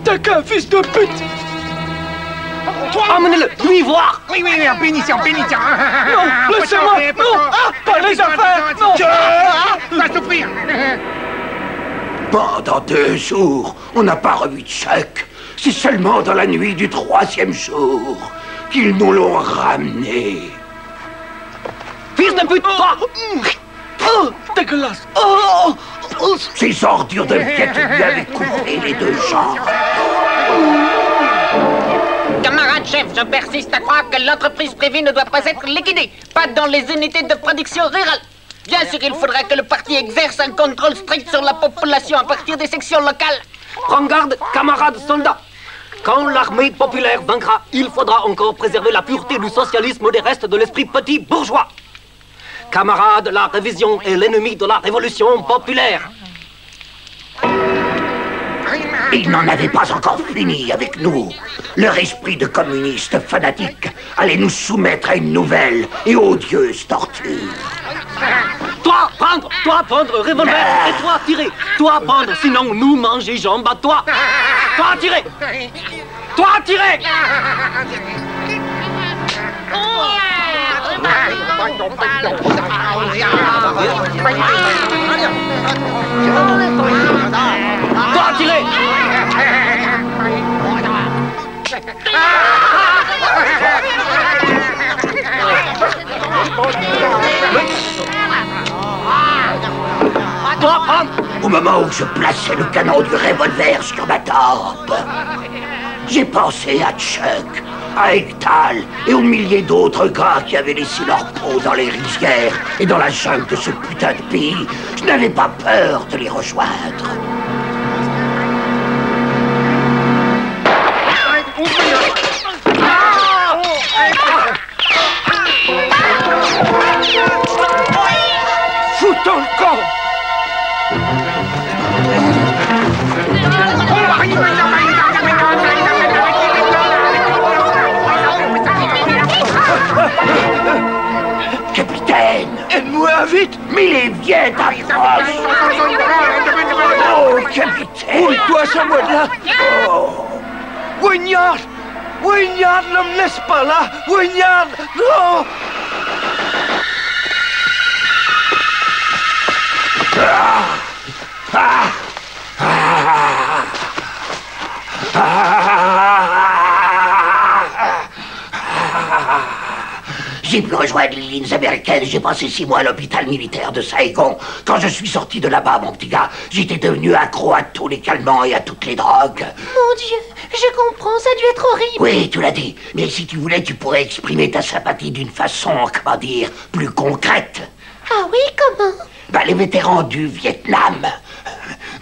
T'as qu'un fils de pute! Toi, emmenez-le, lui voir! Oui, punition! Non, laissez-moi! Non! Pas les affaires! Non! Va souffrir! Pendant 2 jours, on n'a pas revu Chuck. C'est seulement dans la nuit du 3e jour qu'ils nous l'ont ramené. Fils de pute, toi! Oh, dégueulasse! Oh, Ces ordures de Viette lui avaient coupé les 2 jambes. Camarade chef, je persiste à croire que l'entreprise privée ne doit pas être liquidée. Pas dans les unités de production rurale. Bien sûr, il faudra que le parti exerce un contrôle strict sur la population à partir des sections locales. prends garde, camarades soldats! Quand l'armée populaire vaincra, il faudra encore préserver la pureté du socialisme des restes de l'esprit petit bourgeois. Camarades, la révision est l'ennemi de la révolution populaire. Ils n'en avaient pas encore fini avec nous. Leur esprit de communiste fanatique allait nous soumettre à une nouvelle et odieuse torture. Toi prendre revolver et toi tirer. Toi prendre, sinon nous manger jambes à toi. Toi tirer. Toi tirer. Toi tirer. Toi prendre. Au moment où je plaçais le canon du revolver sur ma tempe, j'ai pensé à Chuck, à Hectal et aux milliers d'autres gars qui avaient laissé leur peau dans les rizières et dans la jungle de ce putain de pays. Je n'avais pas peur de les rejoindre. Foutons le camp. Capitaine! Aide-moi vite! Mais les Viettes approchent! Oh, capitaine! Ouvre-toi, sors-moi de là! Oh. Wignard! Wignard, ne me laisse pas là! Wignard! Non! J'ai pu rejoindre les lignes américaines, j'ai passé 6 mois à l'hôpital militaire de Saigon. Quand je suis sorti de là-bas, mon petit gars, j'étais devenu accro à tous les calmants et à toutes les drogues. Mon Dieu, je comprends, ça a dû être horrible. Oui, tu l'as dit. Mais si tu voulais, tu pourrais exprimer ta sympathie d'une façon, comment dire, plus concrète. Ah oui, comment? Bah, les vétérans du Vietnam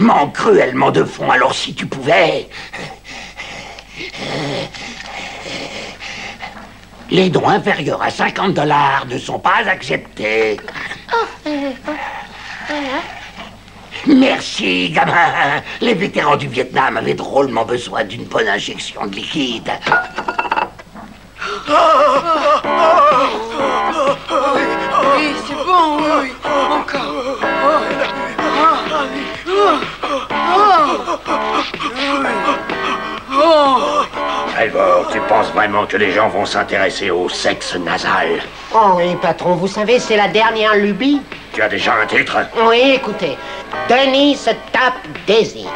manquent cruellement de fonds, alors si tu pouvais... Les dons inférieurs à $50 ne sont pas acceptés. Merci, gamin. Les vétérans du Vietnam avaient drôlement besoin d'une bonne injection de liquide. Oui, c'est bon, oui. Encore. Trevor, tu penses vraiment que les gens vont s'intéresser au sexe nasal? Oh oui, patron, vous savez, c'est la dernière lubie. Tu as déjà un titre? Oui, écoutez. Denis se tape Daisy.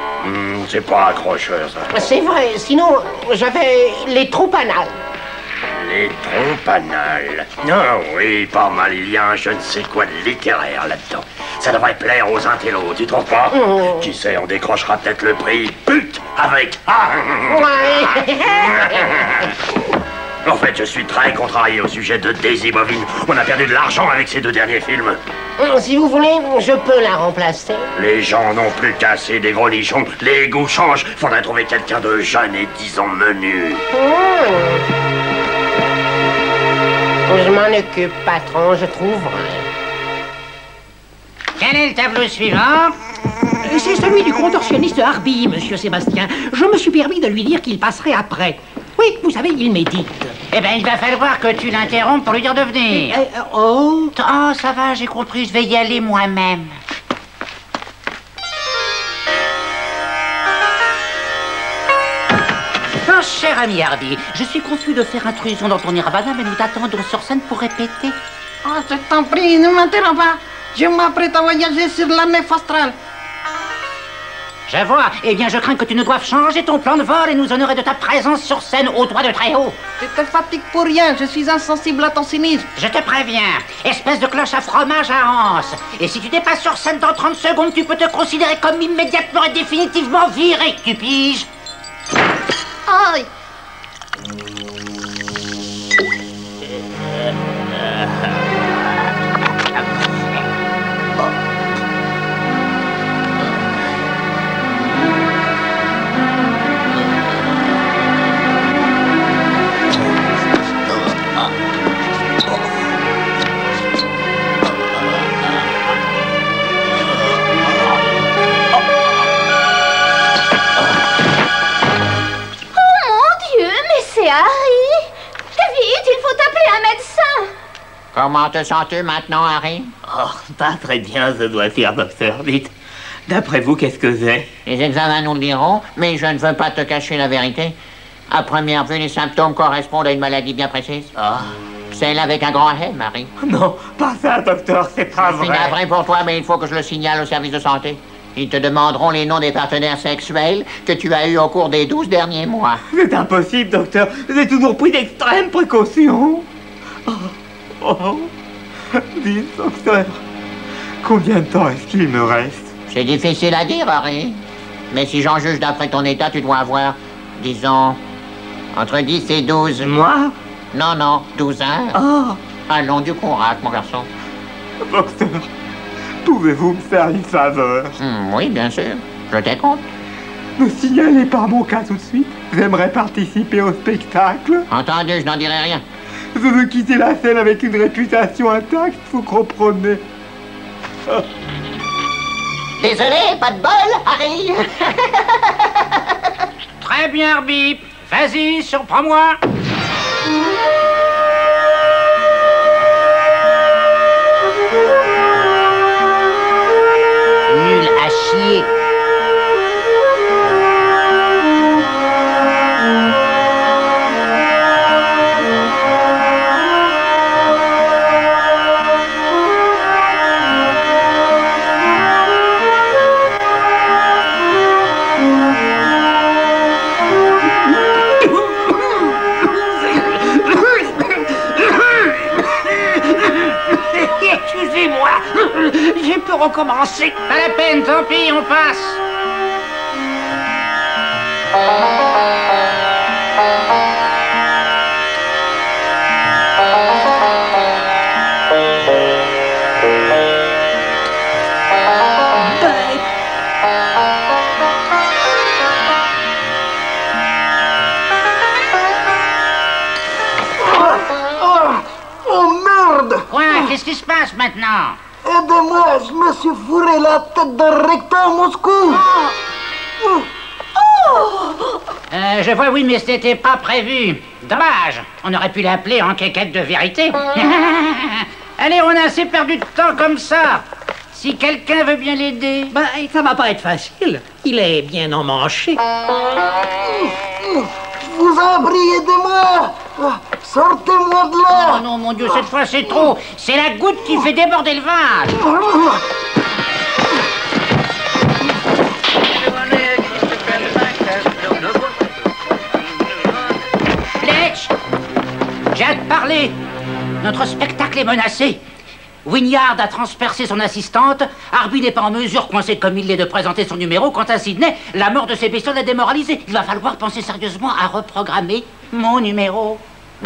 C'est pas accrocheur, ça. C'est vrai, sinon, j'avais les troupes anales. Les trompes anales. Ah oui, pas mal. Il y a un je ne sais quoi de littéraire là-dedans. Ça devrait plaire aux intellos, tu trouves pas? Qui sait, on décrochera peut-être le prix pute avec. En fait, je suis très contrarié au sujet de Daisy Bovine. On a perdu de l'argent avec ces 2 derniers films. Si vous voulez, je peux la remplacer. Les gens n'ont plus qu'assez des gros lichons. Les goûts changent. Faudrait trouver quelqu'un de jeune et disons menu. Je m'en occupe, patron, je trouverai. Quel est le tableau suivant? C'est celui du contorsionniste Harby, monsieur Sébastien. Je me suis permis de lui dire qu'il passerait après. Oui, vous savez, il médite. Eh ben, il va falloir que tu l'interrompes pour lui dire de venir. Oh, ça va, j'ai compris, je vais y aller moi-même. Oh, cher ami Hardy, je suis confus de faire intrusion dans ton nirvana, mais nous t'attendons sur scène pour répéter. Oh, je t'en prie, ne m'interromps pas. Je m'apprête à voyager sur la nef astrale. Je vois. Eh bien, je crains que tu ne doives changer ton plan de vol et nous honorer de ta présence sur scène au toit de très haut. Tu te fatigues pour rien, je suis insensible à ton cynisme. Je te préviens, espèce de cloche à fromage à anse. Et si tu dépasses sur scène dans 30 secondes, tu peux te considérer comme immédiatement et définitivement viré, tu piges? Aïe! Harry! Vite, il faut appeler un médecin! Comment te sens-tu maintenant, Harry? Oh, pas très bien, je dois dire, docteur. Vite. D'après vous, qu'est-ce que c'est? Les examens nous le diront, mais je ne veux pas te cacher la vérité. À première vue, les symptômes correspondent à une maladie bien précise. Celle avec un grand M, Harry. Non, pas ça, docteur, c'est pas vrai. C'est navré pour toi, mais il faut que je le signale au service de santé. Ils te demanderont les noms des partenaires sexuels que tu as eus au cours des 12 derniers mois. C'est impossible, docteur. J'ai toujours pris d'extrêmes précautions. Dites, docteur, combien de temps est-ce qu'il me reste? C'est difficile à dire, Harry. Mais si j'en juge d'après ton état, tu dois avoir, disons, entre 10 et 12... Moi? Non, 12 heures. Allons, du courage, mon garçon. Docteur, pouvez-vous me faire une faveur? Oui, bien sûr. Je t'écoute. Me signaler par mon cas tout de suite. J'aimerais participer au spectacle. Entendu, je n'en dirai rien. Je veux quitter la scène avec une réputation intacte, vous comprenez. Désolé, pas de bol, Harry. Très bien, Bip. Vas-y, surprends-moi. Nul à chier. faut recommencer. Pas la peine, tant pis, on passe. Quoi? Qu'est-ce qui se passe maintenant? Aidez-moi, je me suis fourré la tête d'un recteur à Moscou. Je vois, oui, mais ce n'était pas prévu. Dommage. On aurait pu l'appeler en quéquette de vérité. Allez, on a assez perdu de temps comme ça. Si quelqu'un veut bien l'aider... Ben, ça va pas être facile. Il est bien emmanché. Je vous en prie, aidez-moi. Sortez-moi de là. Oh non, mon Dieu, cette fois c'est trop. C'est la goutte qui fait déborder le vase. Fletch, j'ai hâte de parler. Notre spectacle est menacé. Wynyard a transpercé son assistante. Arby n'est pas en mesure, coincé comme il l'est, de présenter son numéro. Quant à Sydney, la mort de ses bestioles l'a démoralisé. Il va falloir penser sérieusement à reprogrammer mon numéro.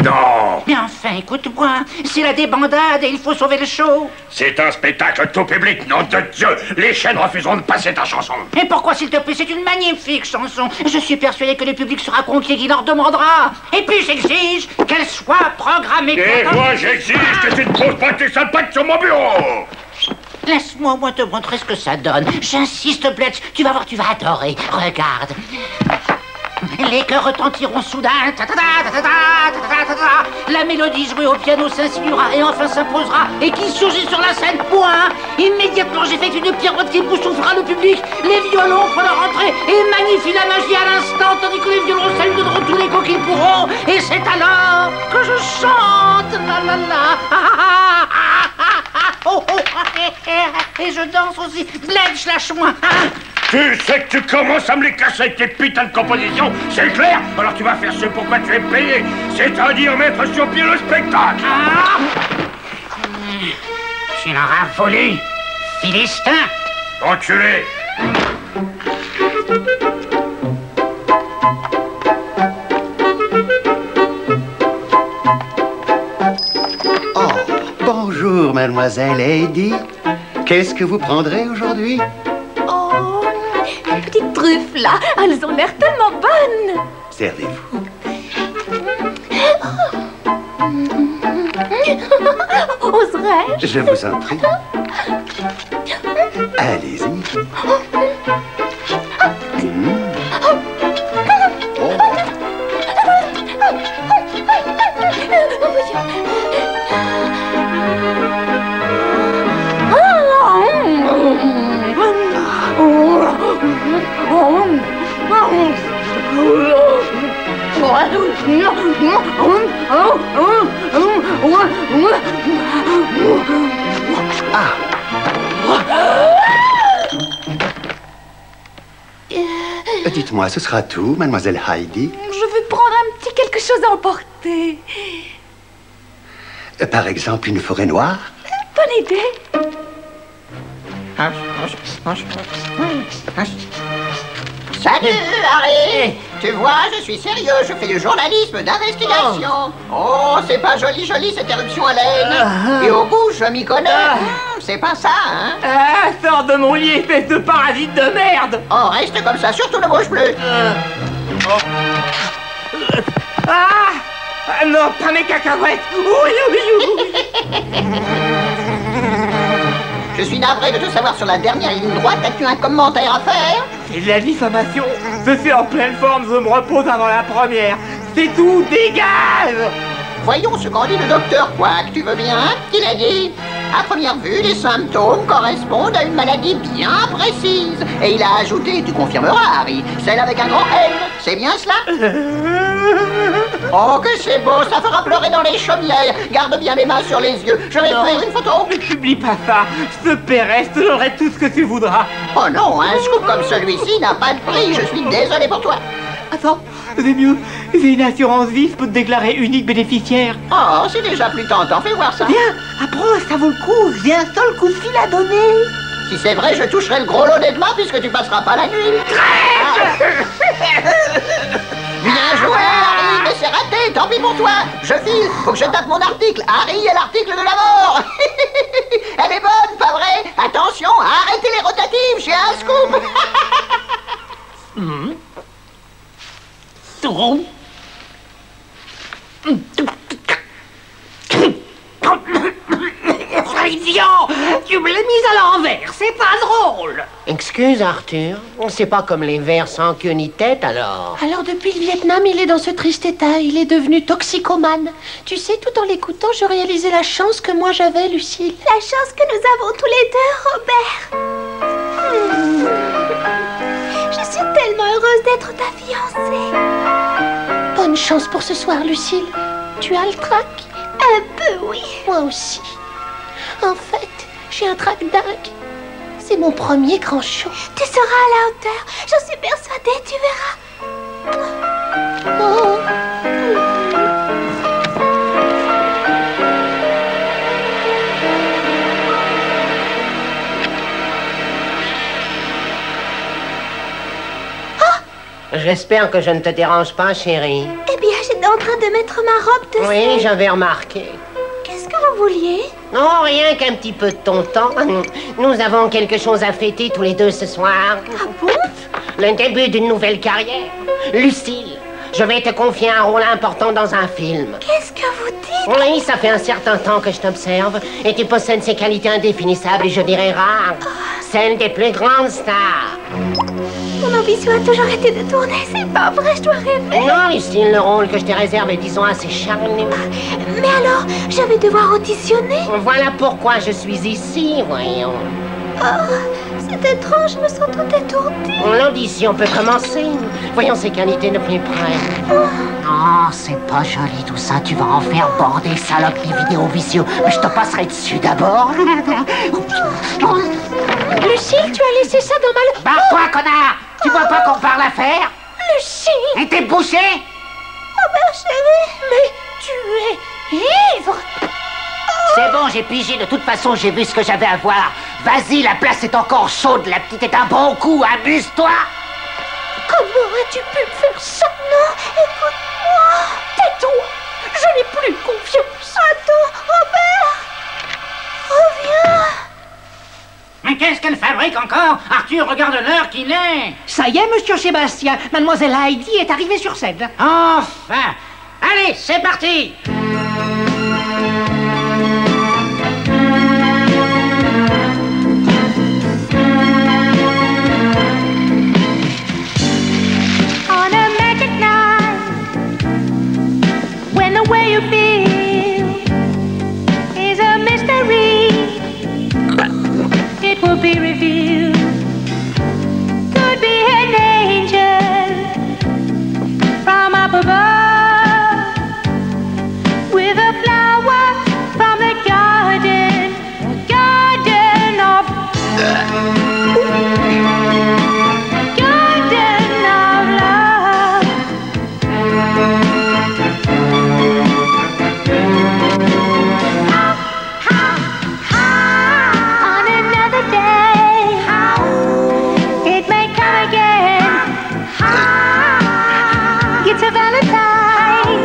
Non! Mais enfin, écoute-moi, c'est la débandade et il faut sauver le show. C'est un spectacle tout public, nom de Dieu! Les chaînes refuseront de passer ta chanson. Et pourquoi, s'il te plaît? C'est une magnifique chanson. Je suis persuadé que le public sera conquis et qu'il leur demandera. Et puis j'exige qu'elle soit programmée. Et moi, j'exige que tu ne poses pas tes sales pattes sur mon bureau! Laisse-moi moi te montrer ce que ça donne. J'insiste, Bletch, tu vas voir, tu vas adorer. Regarde. Les chœurs retentiront soudain. La mélodie jouée au piano s'insinuera et enfin s'imposera. Et qui surgit sur la scène? Point. Immédiatement, j'effectue une pirouette qui boussouflera le public. Les violons font leur entrée et magnifient la magie à l'instant, tandis que les violoncelles donneront tous l'écho qu'ils pourront. Et c'est alors que je chante. La la la. Oh, oh, et je danse aussi. Bletch, lâche-moi. Tu sais que tu commences à me les casser avec tes putains de compositions, c'est clair? Alors tu vas faire ce pour quoi tu es payé, c'est-à-dire mettre sur pied le spectacle. Tu l'auras voulu, Philistin. Enculé. Oh, bonjour, mademoiselle Heidi. Qu'est-ce que vous prendrez aujourd'hui? Oh, les petites truffes là, elles ont l'air tellement bonnes. Servez-vous. Oserais-je? Je vous en prie. Allez-y. Dites-moi, ce sera tout, mademoiselle Heidi? Je vais prendre un petit quelque chose à emporter. Par exemple, une forêt noire? Bonne idée. Salut, Harry! Tu vois, je suis sérieux, je fais du journalisme d'investigation. Oh, c'est pas joli cette éruption à laine. Et au goût, je m'y connais. C'est pas ça, hein? Ah, sors de mon lit, espèce de parasite de merde! Oh, reste comme ça, surtout ne bouge plus. Ah non, pas mes cacahuètes! Je suis navré de te savoir sur la dernière ligne droite. As-tu un commentaire à faire? C'est de la diffamation. Je suis en pleine forme, je me repose avant la première. C'est tout, dégage! Voyons ce qu'en dit le docteur Quack, tu veux bien? Il a dit: à première vue, les symptômes correspondent à une maladie bien précise. Et il a ajouté, tu confirmeras, Harry, celle avec un grand L. C'est bien cela? Oh, que c'est beau, ça fera pleurer dans les chaumières. Garde bien les mains sur les yeux. Je vais faire une photo. Ne publie pas ça. Je te paierai, je te donnerai tout ce que tu voudras. Oh non, un scoop comme celui-ci n'a pas de prix. Je suis désolé pour toi. Attends, c'est mieux. J'ai une assurance vie, je peux te déclarer unique bénéficiaire. Oh, c'est déjà plus tentant. Fais voir ça. Viens, approche, ça vaut le coup. J'ai un seul coup de fil à donner. Si c'est vrai, je toucherai le gros lot dès demain puisque tu passeras pas la nuit. Bien joué, Harry, mais c'est raté, tant pis pour toi. Je file, faut que je tape mon article. Harry est l'article de la mort. Elle est bonne, pas vrai? Attention, arrêtez les rotatives, j'ai un scoop. Idiot! Tu me l'as mise à l'envers, c'est pas drôle! Excuse, Arthur, c'est pas comme les vers sans queue ni tête, alors. Alors, depuis le Vietnam, il est dans ce triste état. Il est devenu toxicomane. Tu sais, tout en l'écoutant, je réalisais la chance que moi j'avais, Lucille. La chance que nous avons tous les deux, Robert. Je suis tellement heureuse d'être ta fiancée. Bonne chance pour ce soir, Lucille. Tu as le trac? Un peu, oui. Moi aussi. En fait, j'ai un trac dingue. C'est mon premier grand show. Tu seras à la hauteur. J'en suis persuadée, tu verras. Oh. J'espère que je ne te dérange pas, chérie. Eh bien, j'étais en train de mettre ma robe de Oui, scène. j'avais remarqué. Qu'est-ce que vous vouliez? Non, rien qu'un petit peu de ton temps. Nous avons quelque chose à fêter tous les deux ce soir. Ah bon? Le début d'une nouvelle carrière. Lucille, je vais te confier un rôle important dans un film. Qu'est-ce que vous dites? Oui, ça fait un certain temps que je t'observe et tu possèdes ces qualités indéfinissables et je dirais rares. Celles des plus grandes stars. Mon ambition a toujours été de tourner, c'est pas vrai, je dois rêver. Non, Lucille, le rôle que je te réserve est, disons, assez charmant. Mais alors, je vais devoir auditionner? Voilà pourquoi je suis ici, voyons. Oh, c'est étrange, je me sens tout étourdie. L'audition peut commencer. Voyons ces qualités de plus près. Non, c'est pas joli tout ça. Tu vas en faire border, salope, des vidéos vicieux. Mais je te passerai dessus d'abord. Lucille, tu as laissé ça dans ma... Barre-toi, connard! Tu vois pas qu'on parle à faire? Lucille! Et t'es bouché? Robert, chérie! Mais tu es ivre! C'est bon, j'ai pigé. De toute façon, j'ai vu ce que j'avais à voir. Vas-y, la place est encore chaude. La petite est un bon coup. Amuse-toi! Comment as-tu pu me faire ça? Non, écoute-moi! Tais-toi! Je n'ai plus confiance! Attends, Robert! Reviens! Mais qu'est-ce qu'elle fabrique encore? Arthur, regarde l'heure qu'il est. Ça y est, monsieur Sébastien. Mademoiselle Heidi est arrivée sur scène. Enfin! Allez, c'est parti! On a magic night, when the way you feel is a mystery, it will be revealed. Could be an angel from up above, with a flower from the garden of garden of love. On another day, it may come again. It's a Valentine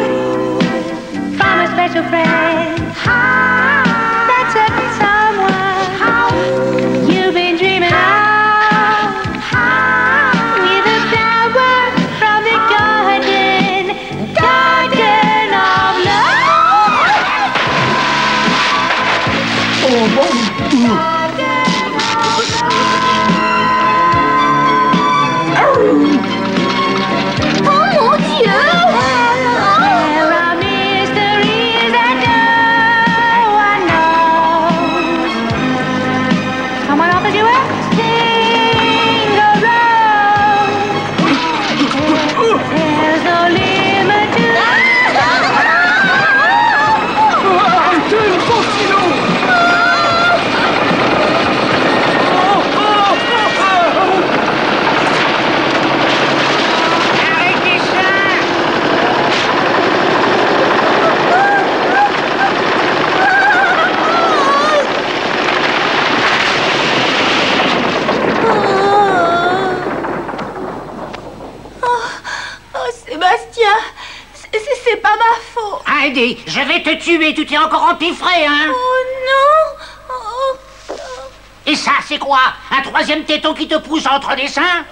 from a special friend. That certain someone you've been dreaming of, with a flower from the garden of Oh mon Dieu! There are mysteries that no one knows. Someone offers you a single rose. There's no limit to Arrêtez le faux stylo! pas ma faute. Heidi, je vais te tuer, tu t'es encore empiffré, hein? Oh non! Oh. Et ça, c'est quoi? Un troisième téton qui te pousse entre les seins?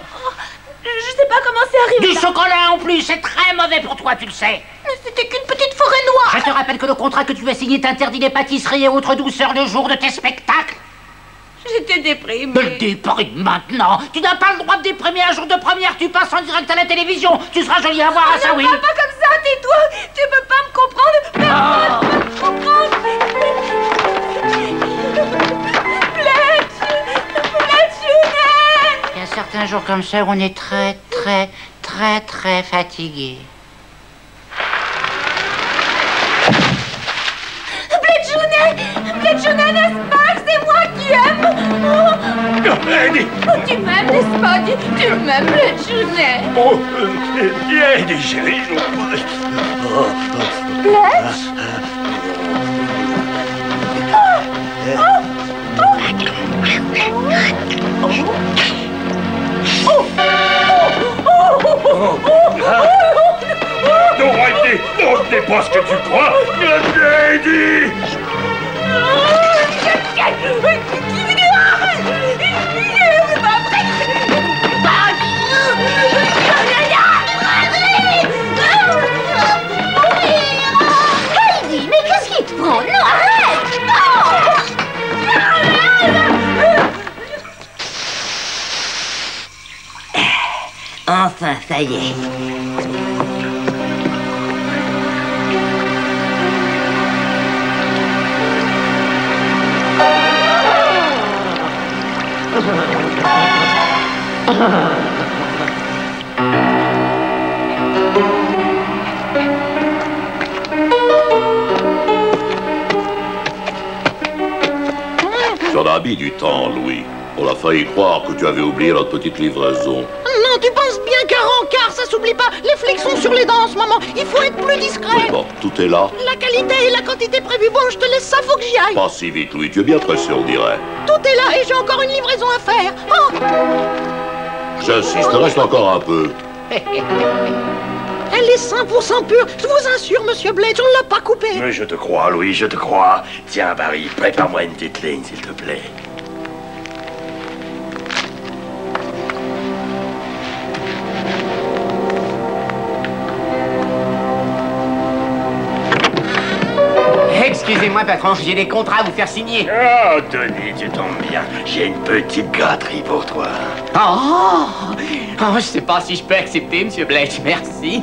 Je sais pas comment c'est arrivé. Du chocolat en plus, c'est très mauvais pour toi, tu le sais. Mais c'était qu'une petite forêt noire. Je te rappelle que le contrat que tu as signé t'interdit les pâtisseries et autres douceurs le jour de tes spectacles. J'étais déprimée. Me déprime maintenant. Tu n'as pas le droit de déprimer un jour de première, tu passes en direct à la télévision. Tu seras jolie à voir à ça, oui. Ne parle pas comme ça, tais-toi. Tu peux pas me comprendre. Personne ne peut me comprendre. Il y a certains jours comme ça où on est très fatigué. Bletchounet, n'est-ce pas? C'est moi qui aime. Eddie! Oh, tu m'aimes, n'est-ce pas? Tu m'aimes, Bletchounet. Oh, Eddie, chérie. Bletch? Non, Eddie! Non, ce n'est pas ce que tu crois! Eddie! Heidi, mais qu'est-ce qui te prend? Non, arrête! Enfin, ça y est. Tu en as mis du temps, Louis. On a failli croire que tu avais oublié notre petite livraison. Non, tu penses bien qu'un rencard, ça s'oublie pas. Les flics sont sur les dents en ce moment. Il faut être plus discret. Oui, bon, tout est là. La qualité et la quantité prévue. Bon, je te laisse ça, faut que j'y aille. Pas si vite, Louis. Tu es bien pressé, on dirait. Tout est là et j'ai encore une livraison à faire. Oh. J'insiste, reste encore un peu. Elle est 100% pure. Je vous assure, monsieur Bletch, on ne l'a pas coupée. Mais je te crois, Louis, je te crois. Tiens, Barry, prépare-moi une petite ligne, s'il te plaît. Excusez-moi, patron, j'ai des contrats à vous faire signer. Oh, Denis, tu tombes bien. J'ai une petite gâterie pour toi. Oh, je sais pas si je peux accepter, monsieur Bletch, merci.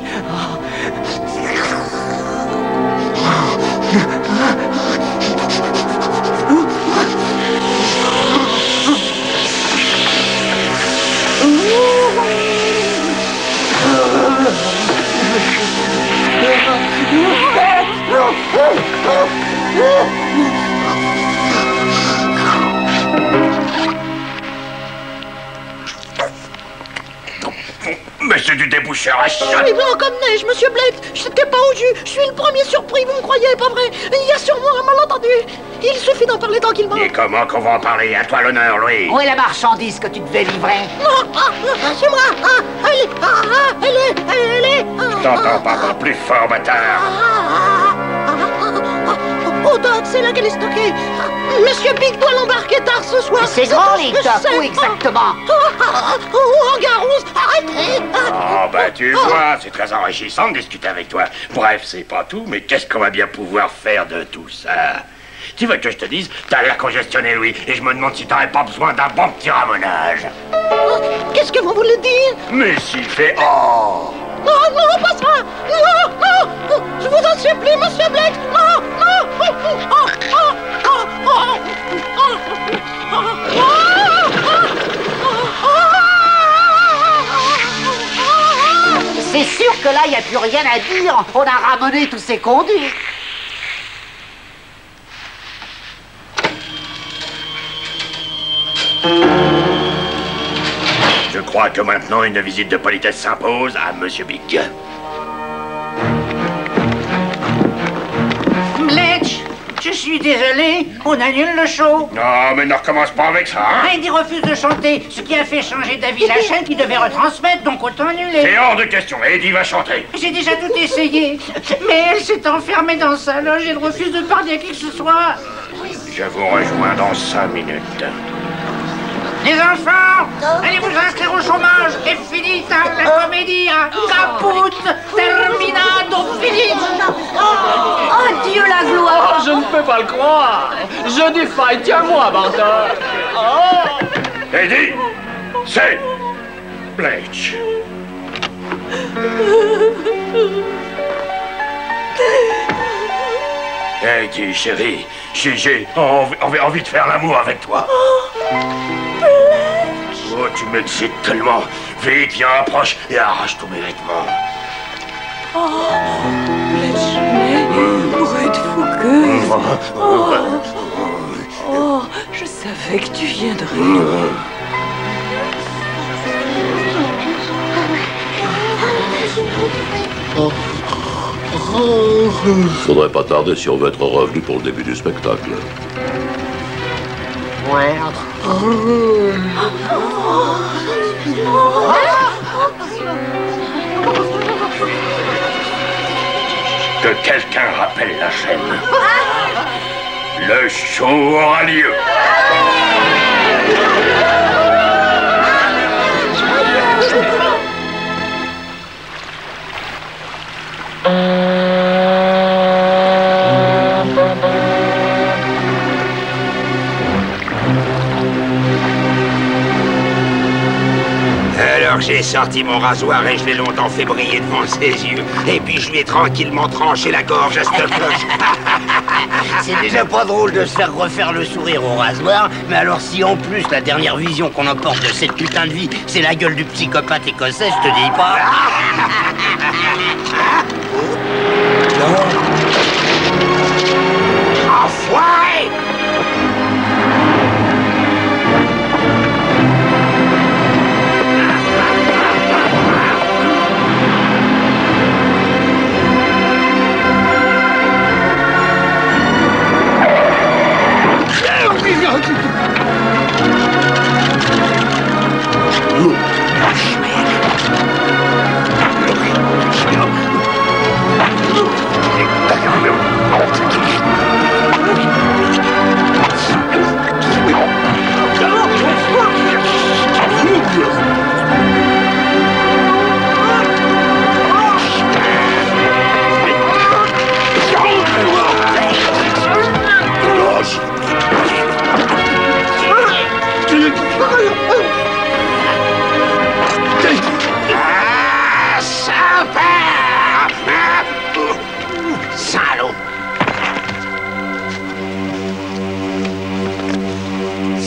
Mais c'est du déboucheur à chatte. Je suis blanc comme neige, monsieur Bletch. Je n'étais pas au jus. Je suis le premier surpris, vous me croyez, pas vrai? Il y a sûrement un malentendu. Il suffit d'en parler tranquillement. Et comment qu'on va en parler? À toi l'honneur, Louis. Où est la marchandise que tu devais livrer? Non, c'est moi. Elle est. Je t'entends pas plus fort, bâtard. Oh, Doc, c'est là qu'elle est stockée. Monsieur Big doit l'embarquer tard ce soir. C'est grand, les Doc, où exactement? En Garouze, arrêtez. Oh, ben tu vois, c'est très enrichissant de discuter avec toi. Bref, c'est pas tout, mais qu'est-ce qu'on va bien pouvoir faire de tout ça? Tu veux que je te dise, t'as l'air congestionné, Louis, et je me demande si t'aurais pas besoin d'un bon petit ramonage. Qu'est-ce que vous voulez dire? Mais s'il fait... Oh! Non, pas ça! Non! Je vous en supplie, monsieur Bletch! Non! C'est sûr que là, il n'y a plus rien à dire. On a ramené tous ces conduits. Je crois que maintenant une visite de politesse s'impose à Monsieur Big. Bletch, je suis désolé, on annule le show. Non, mais ne recommence pas avec ça, hein? Heidi refuse de chanter, ce qui a fait changer d'avis la chaîne qui devait retransmettre, donc autant annuler. C'est hors de question, Heidi va chanter. J'ai déjà tout essayé, mais elle s'est enfermée dans sa loge et elle refuse de parler à qui que ce soit. Je vous rejoins dans 5 minutes. Les enfants, allez vous inscrire au chômage. Et finita la comédia. Caput terminado finito. Oh Dieu la gloire. Oh, je ne peux pas le croire. Je défaille, tiens-moi, Bartol. Oh. Heidi, c'est Bletch. Heidi, chérie, j'ai envie de faire l'amour avec toi. Oh, tu m'excites tellement. Vite, viens, approche et arrache tous mes vêtements. Oh, Bletchley, brute fougueuse. Oh, je savais que tu viendrais. Faudrait pas tarder si on veut être revenu pour le début du spectacle. Ouais. Que quelqu'un rappelle la chaîne. Le show aura lieu. Alors j'ai sorti mon rasoir et je l'ai longtemps fait briller devant ses yeux. Et puis je lui ai tranquillement tranché la gorge à cette cloche. C'est déjà pas drôle de se faire refaire le sourire au rasoir, mais alors si en plus la dernière vision qu'on emporte de cette putain de vie, c'est la gueule du psychopathe écossais, je te dis pas. Enfoiré!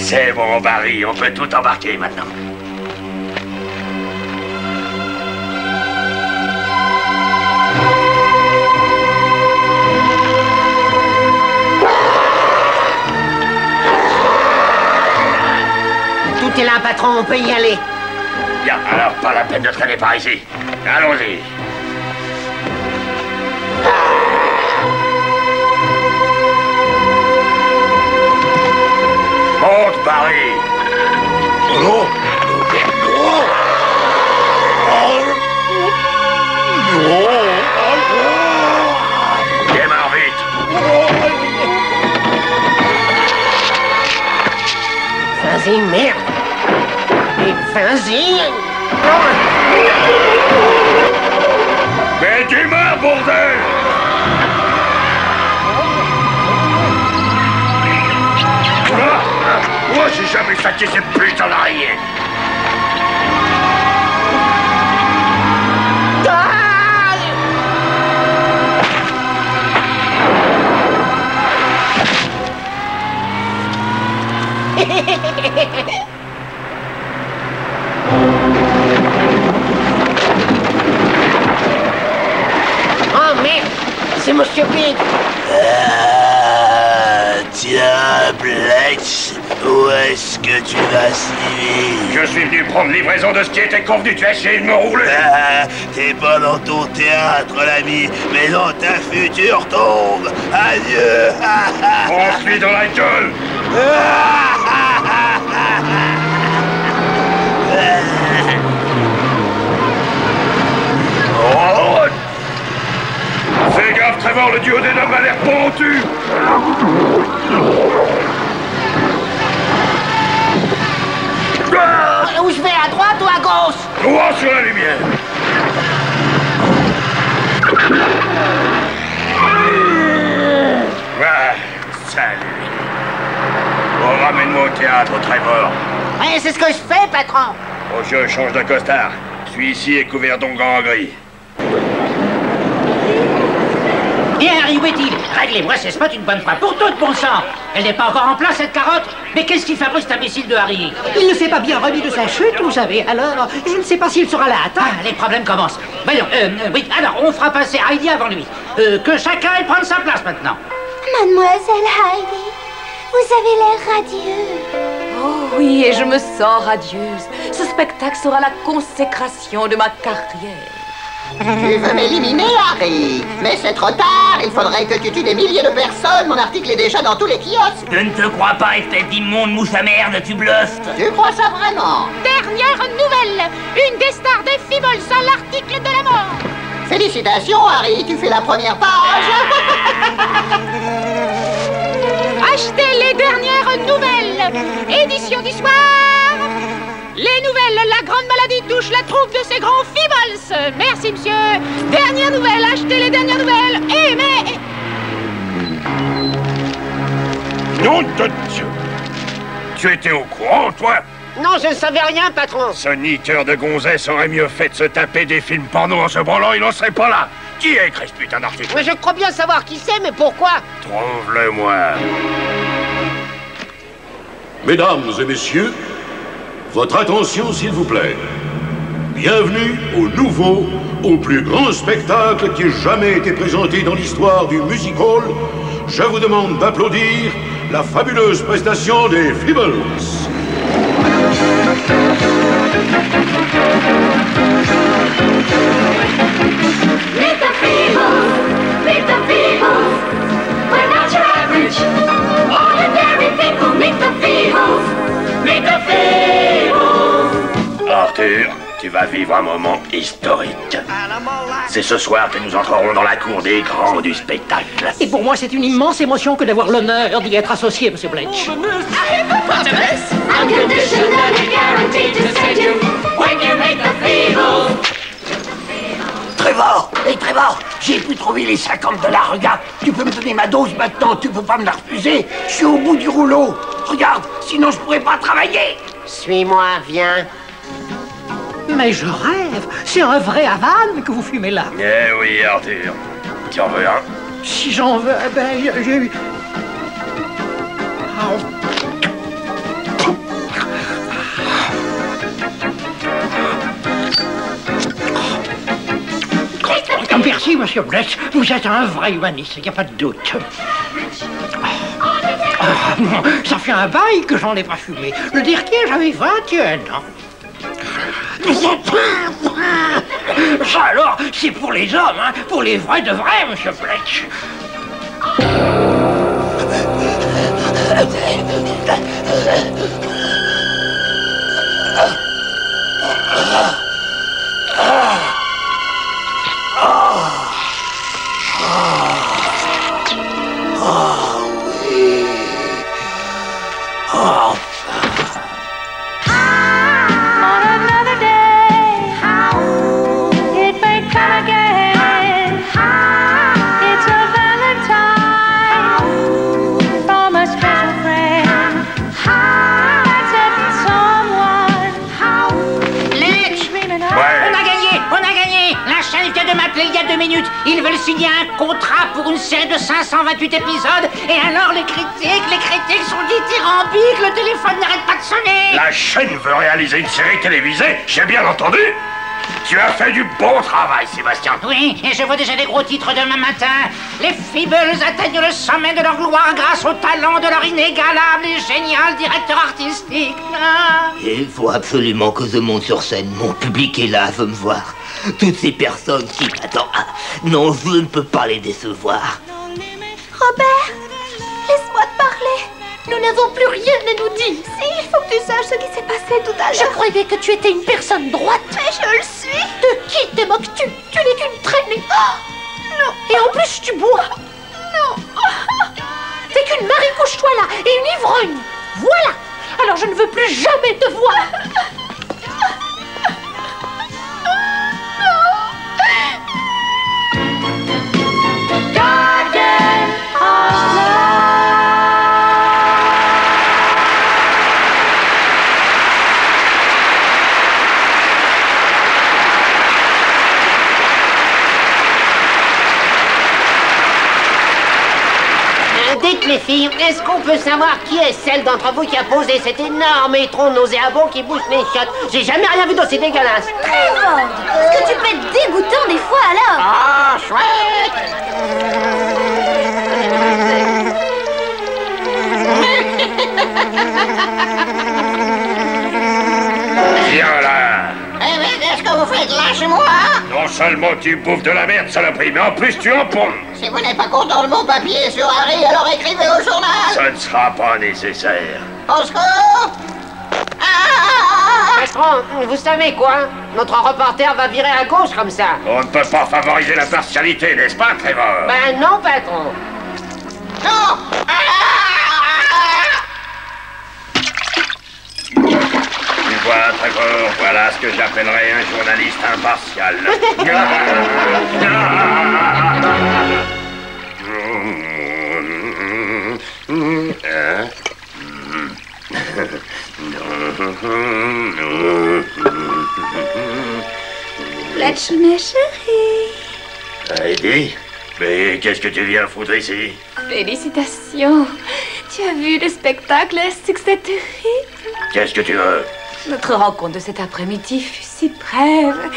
C'est bon, Barry, on peut tout embarquer maintenant. Tout est là, patron, on peut y aller. Bien, alors pas la peine de traîner par ici. Allons-y. Monte, Barry. Démarre vite. Vas-y, merde. Et vas-y. Mais démarre, bordel. Moi, j'ai jamais saqué ces putains d'arrière. Oh merde, c'est Monsieur Pink. Tiens, Bletch, Où est-ce que tu vas, Stevie? Je suis venu prendre livraison de ce qui était convenu. Tu as essayé de me rouler. Ah, t'es pas dans ton théâtre, l'ami, mais dans ta future tombe. Adieu. Fonce-lui dans la gueule. Oh. Fais gaffe, Trevor, le duo des hommes a l'air pontu. Où je vais, à droite ou à gauche? Droit sur la lumière. Ouais, salut. Oh, ramène-moi au théâtre, Trevor. Ouais, c'est ce que je fais, patron. Oh, je change de costard. Celui-ci est couvert d'ongles en gris. Bien, Harry, où est-il? Réglez-moi ces spots une bonne fois pour toutes, bon sang. Elle n'est pas encore en place, cette carotte. Mais qu'est-ce qu'il fabrique, cet imbécile de Harry? Il ne s'est pas bien remis de sa chute, vous savez. Alors, je ne sais pas s'il sera là. Ah, les problèmes commencent. Voyons, oui, alors, on fera passer Heidi avant lui. Que chacun aille prendre sa place maintenant. Mademoiselle Heidi, vous avez l'air radieux. Oh oui, et je me sens radieuse. Ce spectacle sera la consécration de ma carrière. Tu veux m'éliminer, Harry? Mais c'est trop tard. Il faudrait que tu tues des milliers de personnes. Mon article est déjà dans tous les kiosques. Je ne te crois pas, espèce d'immonde mousse à merde, tu bluffes. Tu crois ça vraiment? Dernière nouvelle. Une des stars des Feebles à l'article de la mort. Félicitations, Harry. Tu fais la première page. Achetez les dernières nouvelles. Édition du soir. Les nouvelles, la grande maladie touche la troupe de ces grands Feebles. Merci, monsieur. Dernière nouvelle, achetez les dernières nouvelles. Nom de Dieu! Tu étais au courant, toi? Non, je ne savais rien, patron. Ce niqueur de gonzesse aurait mieux fait de se taper des films porno en se branlant, il n'en serait pas là. Qui a écrit ce putain d'article? Mais je crois bien savoir qui c'est, mais pourquoi? Trouve-le-moi. Mesdames et messieurs, votre attention, s'il vous plaît. Bienvenue au nouveau, au plus grand spectacle qui ait jamais été présenté dans l'histoire du music hall. Je vous demande d'applaudir la fabuleuse prestation des Feebles. Meet the Feebles, meet the Feebles. We're not your average, ordinary people. Meet the Feebles, meet the Feebles. Arthur, tu vas vivre un moment historique. C'est ce soir que nous entrerons dans la cour des grands du spectacle. Et pour moi, c'est une immense émotion que d'avoir l'honneur d'y être associé, Monsieur Bletch. Unconditionally guaranteed to send you when you make the Feebles. Trevor! Hey, Trevor! J'ai pu trouver les $50. Regarde, tu peux me donner ma dose maintenant, tu peux pas me la refuser. Je suis au bout du rouleau. Regarde, sinon je pourrais pas travailler. Suis-moi, viens. Mais je rêve. C'est un vrai Havane que vous fumez là. Eh oui, Arthur. Tu en veux un? Si j'en veux, ben, j'ai... Merci, Monsieur Bletch. Vous êtes un vrai humaniste, il n'y a pas de doute. Ça fait un bail que j'en ai pas fumé. Le dernier, j'avais 21 ans. Ça alors, c'est pour les hommes, hein, pour les vrais de vrais, Monsieur Bletch. Il y a 2 minutes, ils veulent signer un contrat pour une série de 528 épisodes, et alors les critiques sont dithyrambiques, le téléphone n'arrête pas de sonner. La chaîne veut réaliser une série télévisée, j'ai bien entendu. Tu as fait du bon travail, Sébastien. Oui, et je vois déjà des gros titres demain matin. Les Feebles atteignent le sommet de leur gloire grâce au talent de leur inégalable et génial directeur artistique. Il faut absolument que je monte sur scène. Mon public est là, veut me voir. Toutes ces personnes qui m'attendent. Ah, non, je ne peux pas les décevoir. Robert, laisse-moi te parler. Nous n'avons plus rien à nous dire. Si, il faut que tu saches ce qui s'est passé tout à l'heure. Je croyais que tu étais une personne droite. Mais je le suis. De qui te moques-tu? Tu n'es qu'une traînée. Oh, non. Et en plus, tu bois. Non. T'es qu'une Marie-couche-toi là et une ivrogne. Voilà. Alors je ne veux plus jamais te voir. Dites les filles, est-ce qu'on peut savoir qui est celle d'entre vous qui a posé cet énorme étron nauséabond qui bouche les chiottes? J'ai jamais rien vu d'aussi dégueulasse. Trevor, est-ce que tu peux être dégoûtant des fois alors? Ah, chouette! Viens là. Eh mais qu'est-ce que vous faites là chez moi? Non seulement tu bouffes de la merde, saloperie, mais en plus tu en ponds. Si vous n'êtes pas content de mon papier sur Harry, alors écrivez au journal. Ça ne sera pas nécessaire. Au secours! Patron, vous savez quoi? Notre reporter va virer à gauche comme ça. On ne peut pas favoriser la partialité, n'est-ce pas, Trevor? Ben non, patron. Non! Tu vois, Trevor, voilà ce que j'appellerais un journaliste impartial. Fletch, mes chéris. Heidi, mais qu'est-ce que tu viens foutre ici? Félicitations. Tu as vu le spectacle? Est-ce que c'était terrible? Qu'est-ce que tu veux? Notre rencontre de cet après-midi fut si brève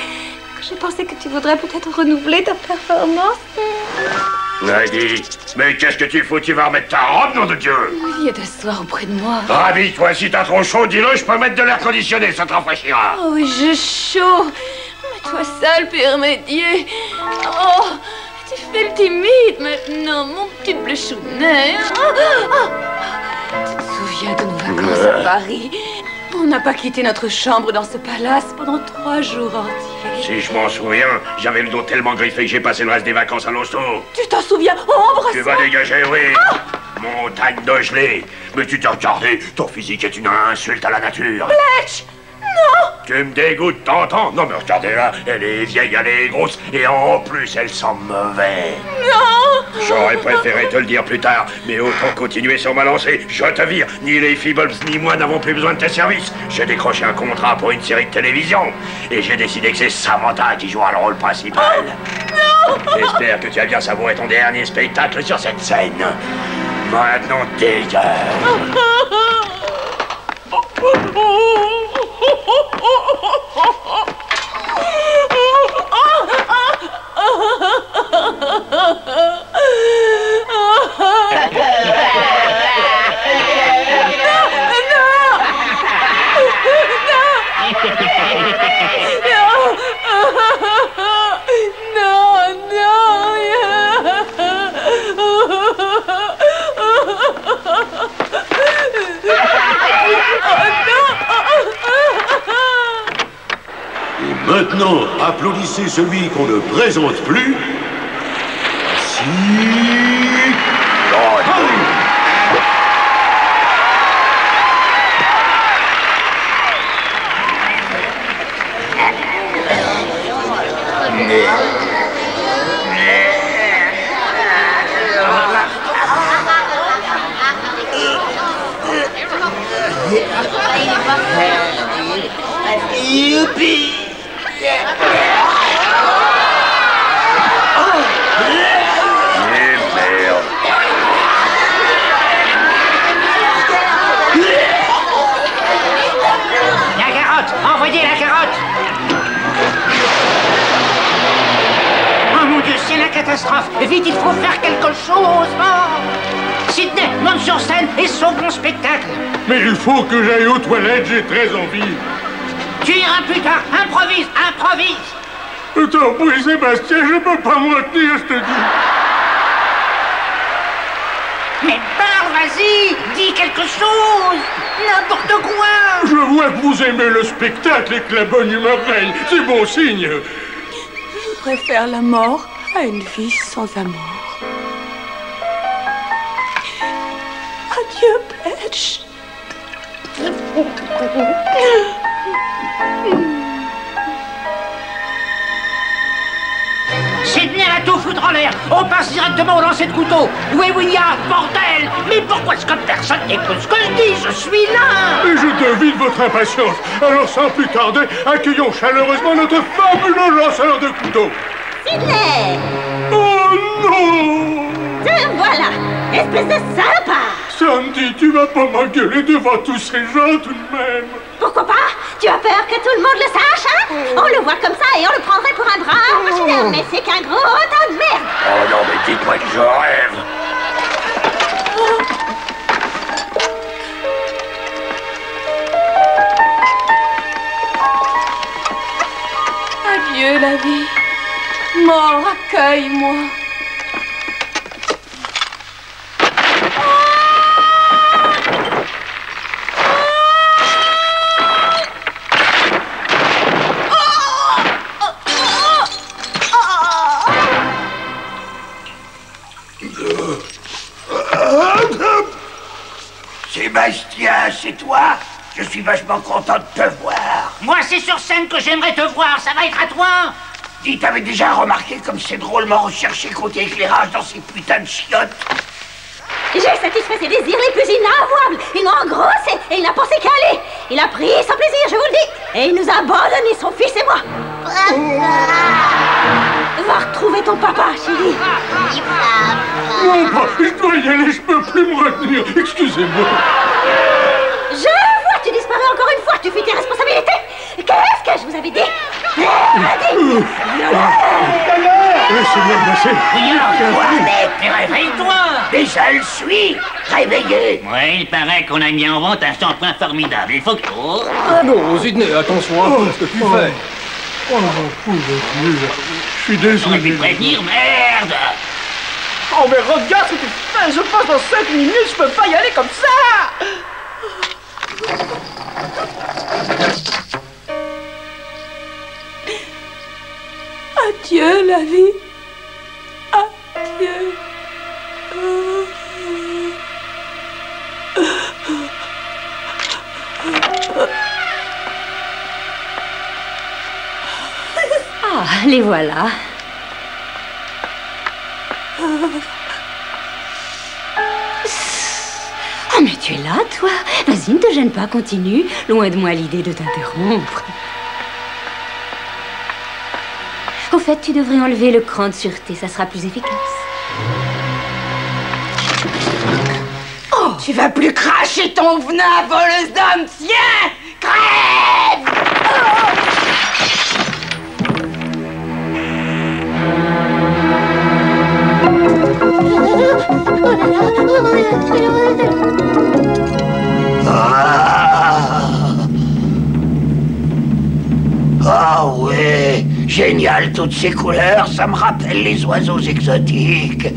que j'ai pensé que tu voudrais peut-être renouveler ta performance. Heidi, mais qu'est-ce que tu fous? Tu vas remettre ta robe, nom de Dieu? Viens t'asseoir auprès de moi. Rabille-toi, si t'as trop chaud, dis-le, je peux mettre de l'air conditionné, ça te rafraîchira. Oh, j'ai chaud. Mets-toi sale, Pyrmédier. Oh, tu fais le timide maintenant, mon petit blechounet. Tu te souviens de nos vacances à Paris? On n'a pas quitté notre chambre dans ce palace pendant 3 jours entiers. Si je m'en souviens, j'avais le dos tellement griffé que j'ai passé le reste des vacances à l'hosto. Tu t'en souviens? Oh, embrasse-moi. Tu vas dégager, oui. Montagne de gelée. Mais tu t'es regardé, ton physique est une insulte à la nature. Fletch! Non! Tu me dégoûtes, t'entends? Non mais regardez-la, elle est vieille, elle est grosse, et en plus elle sent mauvais. Non! J'aurais préféré te le dire plus tard, mais autant continuer sur ma lancée. Je te vire, ni les Feebles ni moi n'avons plus besoin de tes services. J'ai décroché un contrat pour une série de télévision, et j'ai décidé que c'est Samantha qui jouera le rôle principal. Non! J'espère que tu as bien savouré ton dernier spectacle sur cette scène. Maintenant dégage. Et maintenant, applaudissez celui qu'on ne présente plus. Youpi! La carotte! Envoyez la carotte! faut faire quelque chose. Oh. Sidney, monte sur scène et sauve mon spectacle. Mais il faut que j'aille aux toilettes, j'ai très envie. Tu iras plus tard. Improvise, improvise. Attends, oui, Sébastien, je peux pas me retenir, je te dis. Mais parle, vas-y, dis quelque chose. N'importe quoi. Je vois que vous aimez le spectacle et que la bonne humeur règne. C'est bon signe. Je préfère la mort à une vie sans amour. Adieu, Bletch. Sidney a tout foutre en l'air. On passe directement au lancer de couteau. Où est William, bordel? Mais pourquoi est-ce que personne n'écoute ce que je dis? Je suis là. Et je devine votre impatience. Alors sans plus tarder, accueillons chaleureusement notre fabuleux lanceur de couteau. Sidney! Oh non! Te voilà! Espèce de salopard! Sandy, tu vas pas m'engueuler devant tous ces gens tout de même. Pourquoi pas? Tu as peur que tout le monde le sache, hein? On le voit comme ça et on le prendrait pour un brave machineur, mais c'est qu'un gros tas de merde! Oh non, mais dites-moi que je rêve. Adieu, la vie. Mort, accueille-moi. Sébastien, c'est toi? Je suis vachement content de te voir. Moi, c'est sur scène que j'aimerais te voir. Ça va être à toi. Dis, t'avais déjà remarqué comme c'est drôlement recherché côté éclairage dans ces putains de chiottes? J'ai satisfait ses désirs les plus inavouables. Il m'a engrossé et il n'a pensé qu'à aller. Il a pris sans plaisir, je vous le dis. Et il nous a abandonnés, son fils et moi. Va retrouver ton papa, chérie. Non, pas, je dois y aller, je peux plus me retenir. Excusez-moi. Je vois que tu disparais encore une fois. Tu fuis tes responsabilités. Qu'est-ce que je vous avais dit? Laissez-moi passer. Regarde, mec, mais réveille-toi. Déjà, elle suit. Réveillé. Ouais, il paraît qu'on a mis en vente un shampoing formidable. Il faut que... Oh. Ah non, Sidney, attention à ce que tu fais. Oh, pauvre Dieu. Je suis désolé. J'aurais pu te prévenir, merde. Oh, mais regarde ce que tu fais. Je passe dans 5 minutes. Je peux pas y aller comme ça. Adieu, la vie. Adieu. Ah, les voilà. Oh, mais tu es là, toi. Vas-y, ne te gêne pas, continue. Loin de moi l'idée de t'interrompre. Au fait, tu devrais enlever le cran de sûreté, ça sera plus efficace. Oh, tu vas plus cracher ton venin, voleuse d'hommes, tiens! Crève! Ah ouais, génial, toutes ces couleurs, ça me rappelle les oiseaux exotiques.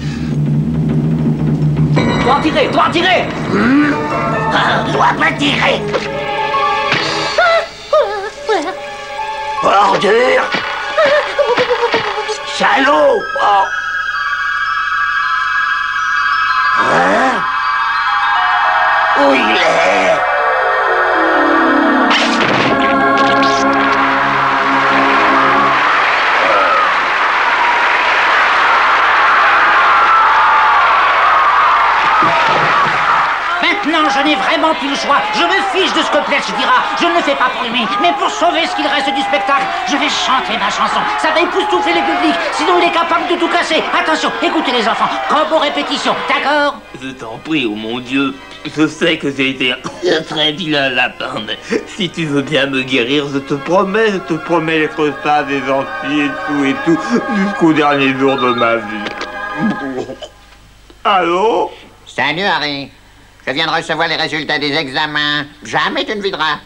Dois en tirer, dois en tirer. Dois pas tirer. Ordure. Salaud. Oh. Hein? Où il est? Maintenant, je n'ai vraiment plus le choix. Je me fiche de ce que Pletch dira. Je ne le fais pas pour lui, mais pour sauver ce qu'il reste du spectacle, je vais chanter ma chanson. Ça va époustoufler le public, sinon il est capable de tout casser. Attention, écoutez les enfants, comme aux répétitions, d'accord? Je t'en prie, oh mon Dieu. Je sais que j'ai été un très vilain lapin, mais si tu veux bien me guérir, je te promets d'être sage et gentil et tout, jusqu'au dernier jour de ma vie. Allô? Salut, Harry. Je viens de recevoir les résultats des examens. Jamais tu ne videras.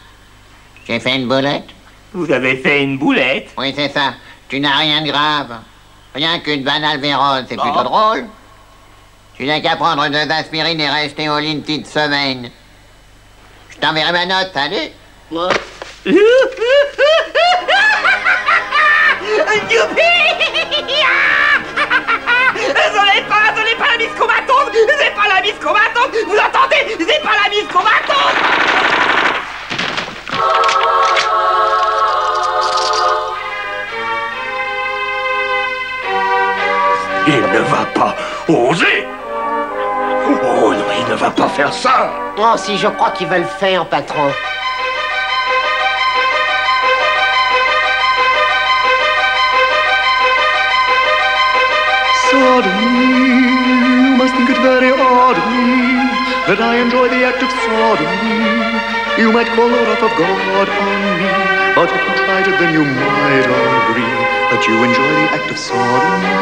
J'ai fait une boulette. Vous avez fait une boulette? Oui, c'est ça. Tu n'as rien de grave. Rien qu'une banale vérole, c'est plutôt drôle. Tu n'as qu'à prendre 2 aspirines et rester au lit une petite semaine. Je t'enverrai ma note, salut. Ce n'est pas la mise combattante! C'est pas la mise combattante! Vous entendez? C'est pas la mise combattante! Il ne va pas oser! Oh non, il ne va pas faire ça! Oh, si, je crois qu'il va le faire, patron. Sodomy, you must think it very odd of me that I enjoy the act of sodomy. You might call the wrath of God on me, but if you tried it, then you might agree that you enjoy the act of sodomy.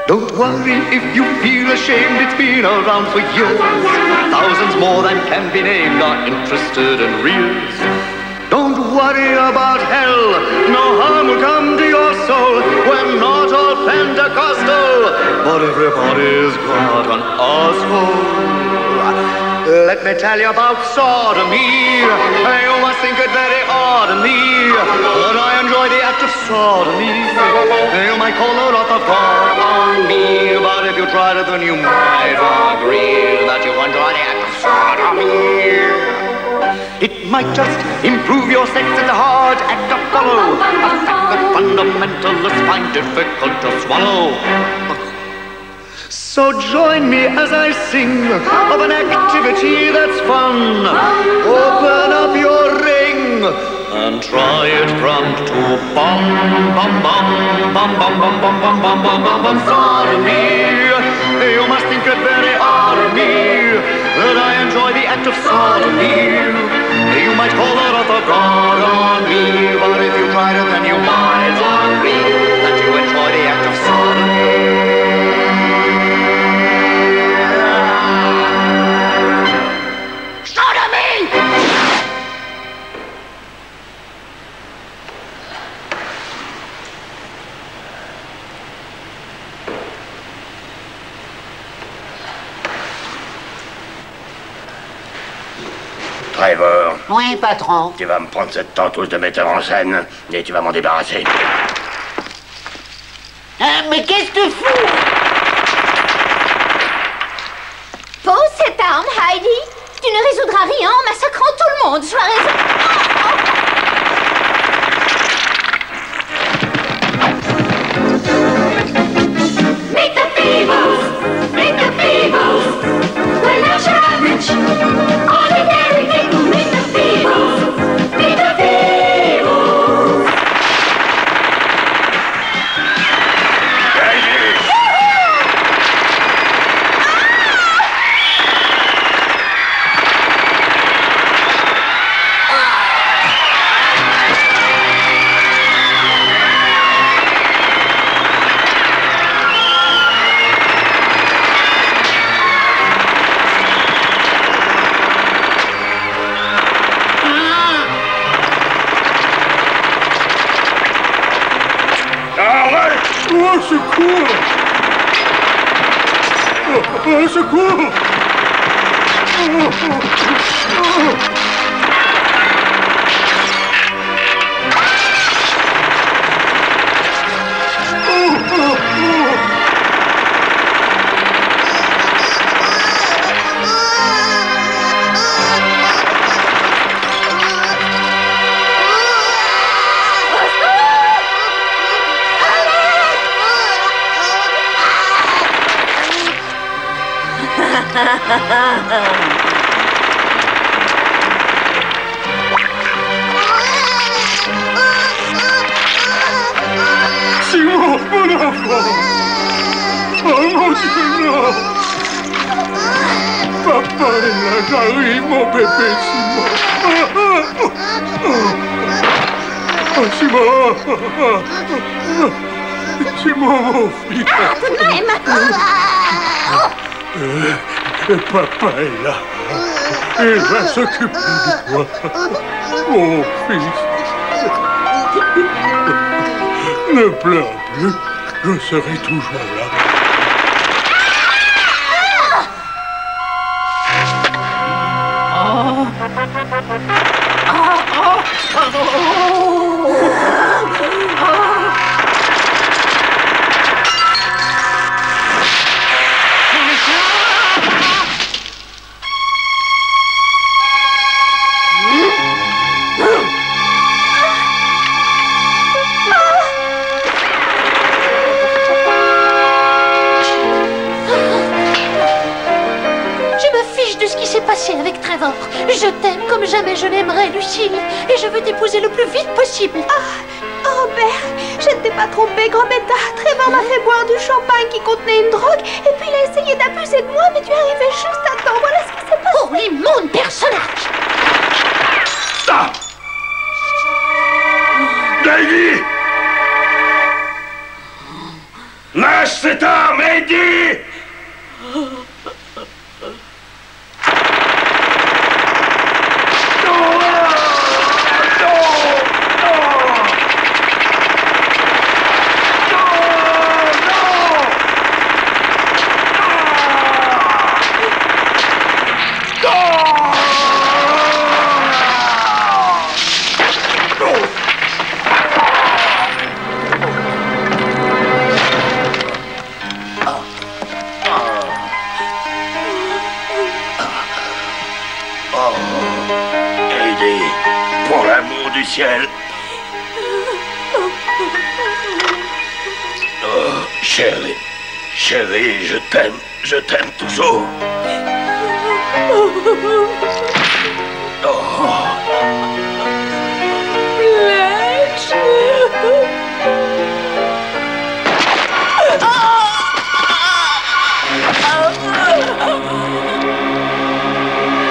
Don't worry if you feel ashamed, it's been around for years. Thousands more than can be named are interested in reels. Don't worry about hell, no harm will come to your soul. We're not all Pentecostal, but everybody's got an asshole. Let me tell you about sodomy. You must think it very odd of me that I enjoy the act of sodomy. You might call the wrath of God on me, but if you tried it, then you might agree that you enjoy the act of sodomy. It might just improve your sex, it's a hard act to follow, a fact that fundamentalists find difficult to swallow. So join me as I sing of an activity that's fun. Open up your ring and try it from to bum bum bum bum bum bum bum bum bum bum bum bum sodomy. You must think it very odd of me that I enjoy the act of sodomy. You might call the wrath of God on me, but if you tried it, then you might agree that you enjoy the act of sodomy. Trevor. Oui, patron. Tu vas me prendre cette tentouse de metteur en scène et tu vas m'en débarrasser. Mais qu'est-ce que tu fous? Pose cette arme, Heidi. Tu ne résoudras rien en massacrant tout le monde. Sois Meet the Feebles! Meet the Feebles! We're not your average, ordinary people. Meet the Feebles! Meet the Feebles! Au secours! Au secours! Simon, mon enfant! Oh mon Dieu, non! Papa est là, j'arrive, mon bébé Simon! C'est moi. C'est moi, mon fils. Ah, tout de même. Papa est là. Il va s'occuper de toi. Mon fils. Ne pleure plus. Je serai toujours là. Avec Trevor. Je t'aime comme jamais je l'aimerais, Lucille. Et je veux t'épouser le plus vite possible. Ah, Robert, je ne t'ai pas trompé, grand bêta. Trevor m'a fait boire du champagne qui contenait une drogue. Et puis il a essayé d'abuser de moi, mais tu es arrivé juste à temps. Voilà ce qui s'est passé. Oh, l'immonde personnage. Ah Lady Lâche cette arme, Lady pour l'amour du ciel. Oh, chérie, chérie, je t'aime toujours. Oh.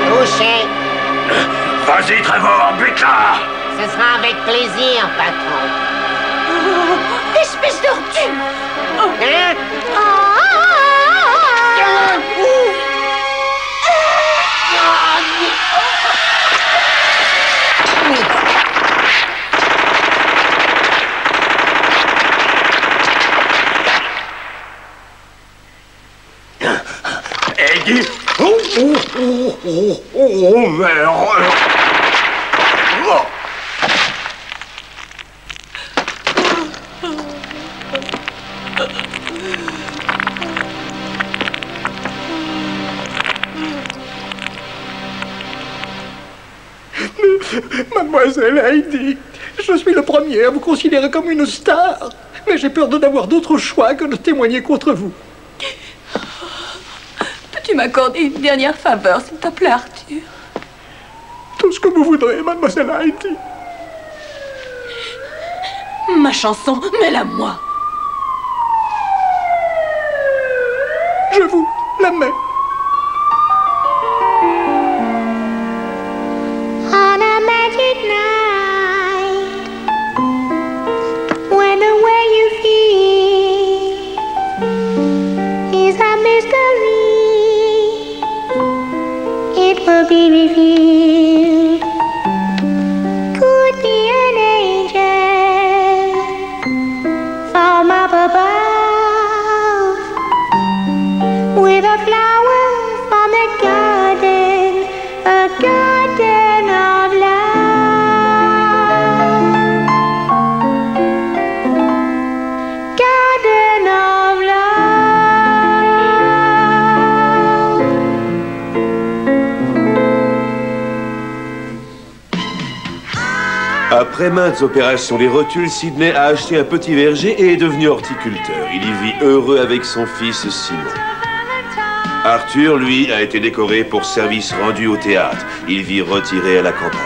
Touché. Vas-y, Trevor, bute-la. Ce sera avec plaisir, patron. Espèce d'ordure. Hein? Eddie. Oh, merde. Oh. Mademoiselle Heidi, je suis le premier à vous considérer comme une star, mais j'ai peur de n'avoir d'autre choix que de témoigner contre vous. Peux-tu m'accorder une dernière faveur, s'il te plaît, Arthur? Tout ce que vous voudrez, mademoiselle Heidi. Ma chanson, mets-la moi. Je vous la mets. On a magic night, when the way you feel is a mystery, it will be revealed. Could be an angel from up above, with a flower from the garden, a garden of love, garden of Après maintes opérations des rotules, Sidney a acheté un petit verger et est devenu horticulteur. Il y vit heureux avec son fils Simon. Arthur, lui, a été décoré pour service rendu au théâtre. Il vit retiré à la campagne.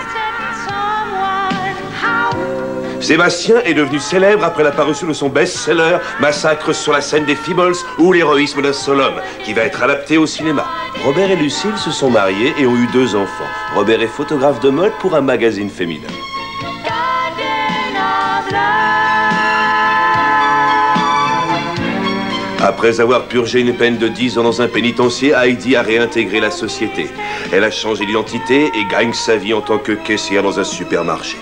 Sébastien est devenu célèbre après la parution de son best-seller Massacre sur la scène des Feebles ou l'héroïsme d'un seul homme, qui va être adapté au cinéma. Robert et Lucille se sont mariés et ont eu 2 enfants. Robert est photographe de mode pour un magazine féminin. Après avoir purgé une peine de 10 ans dans un pénitencier, Heidi a réintégré la société. Elle a changé d'identité et gagne sa vie en tant que caissière dans un supermarché.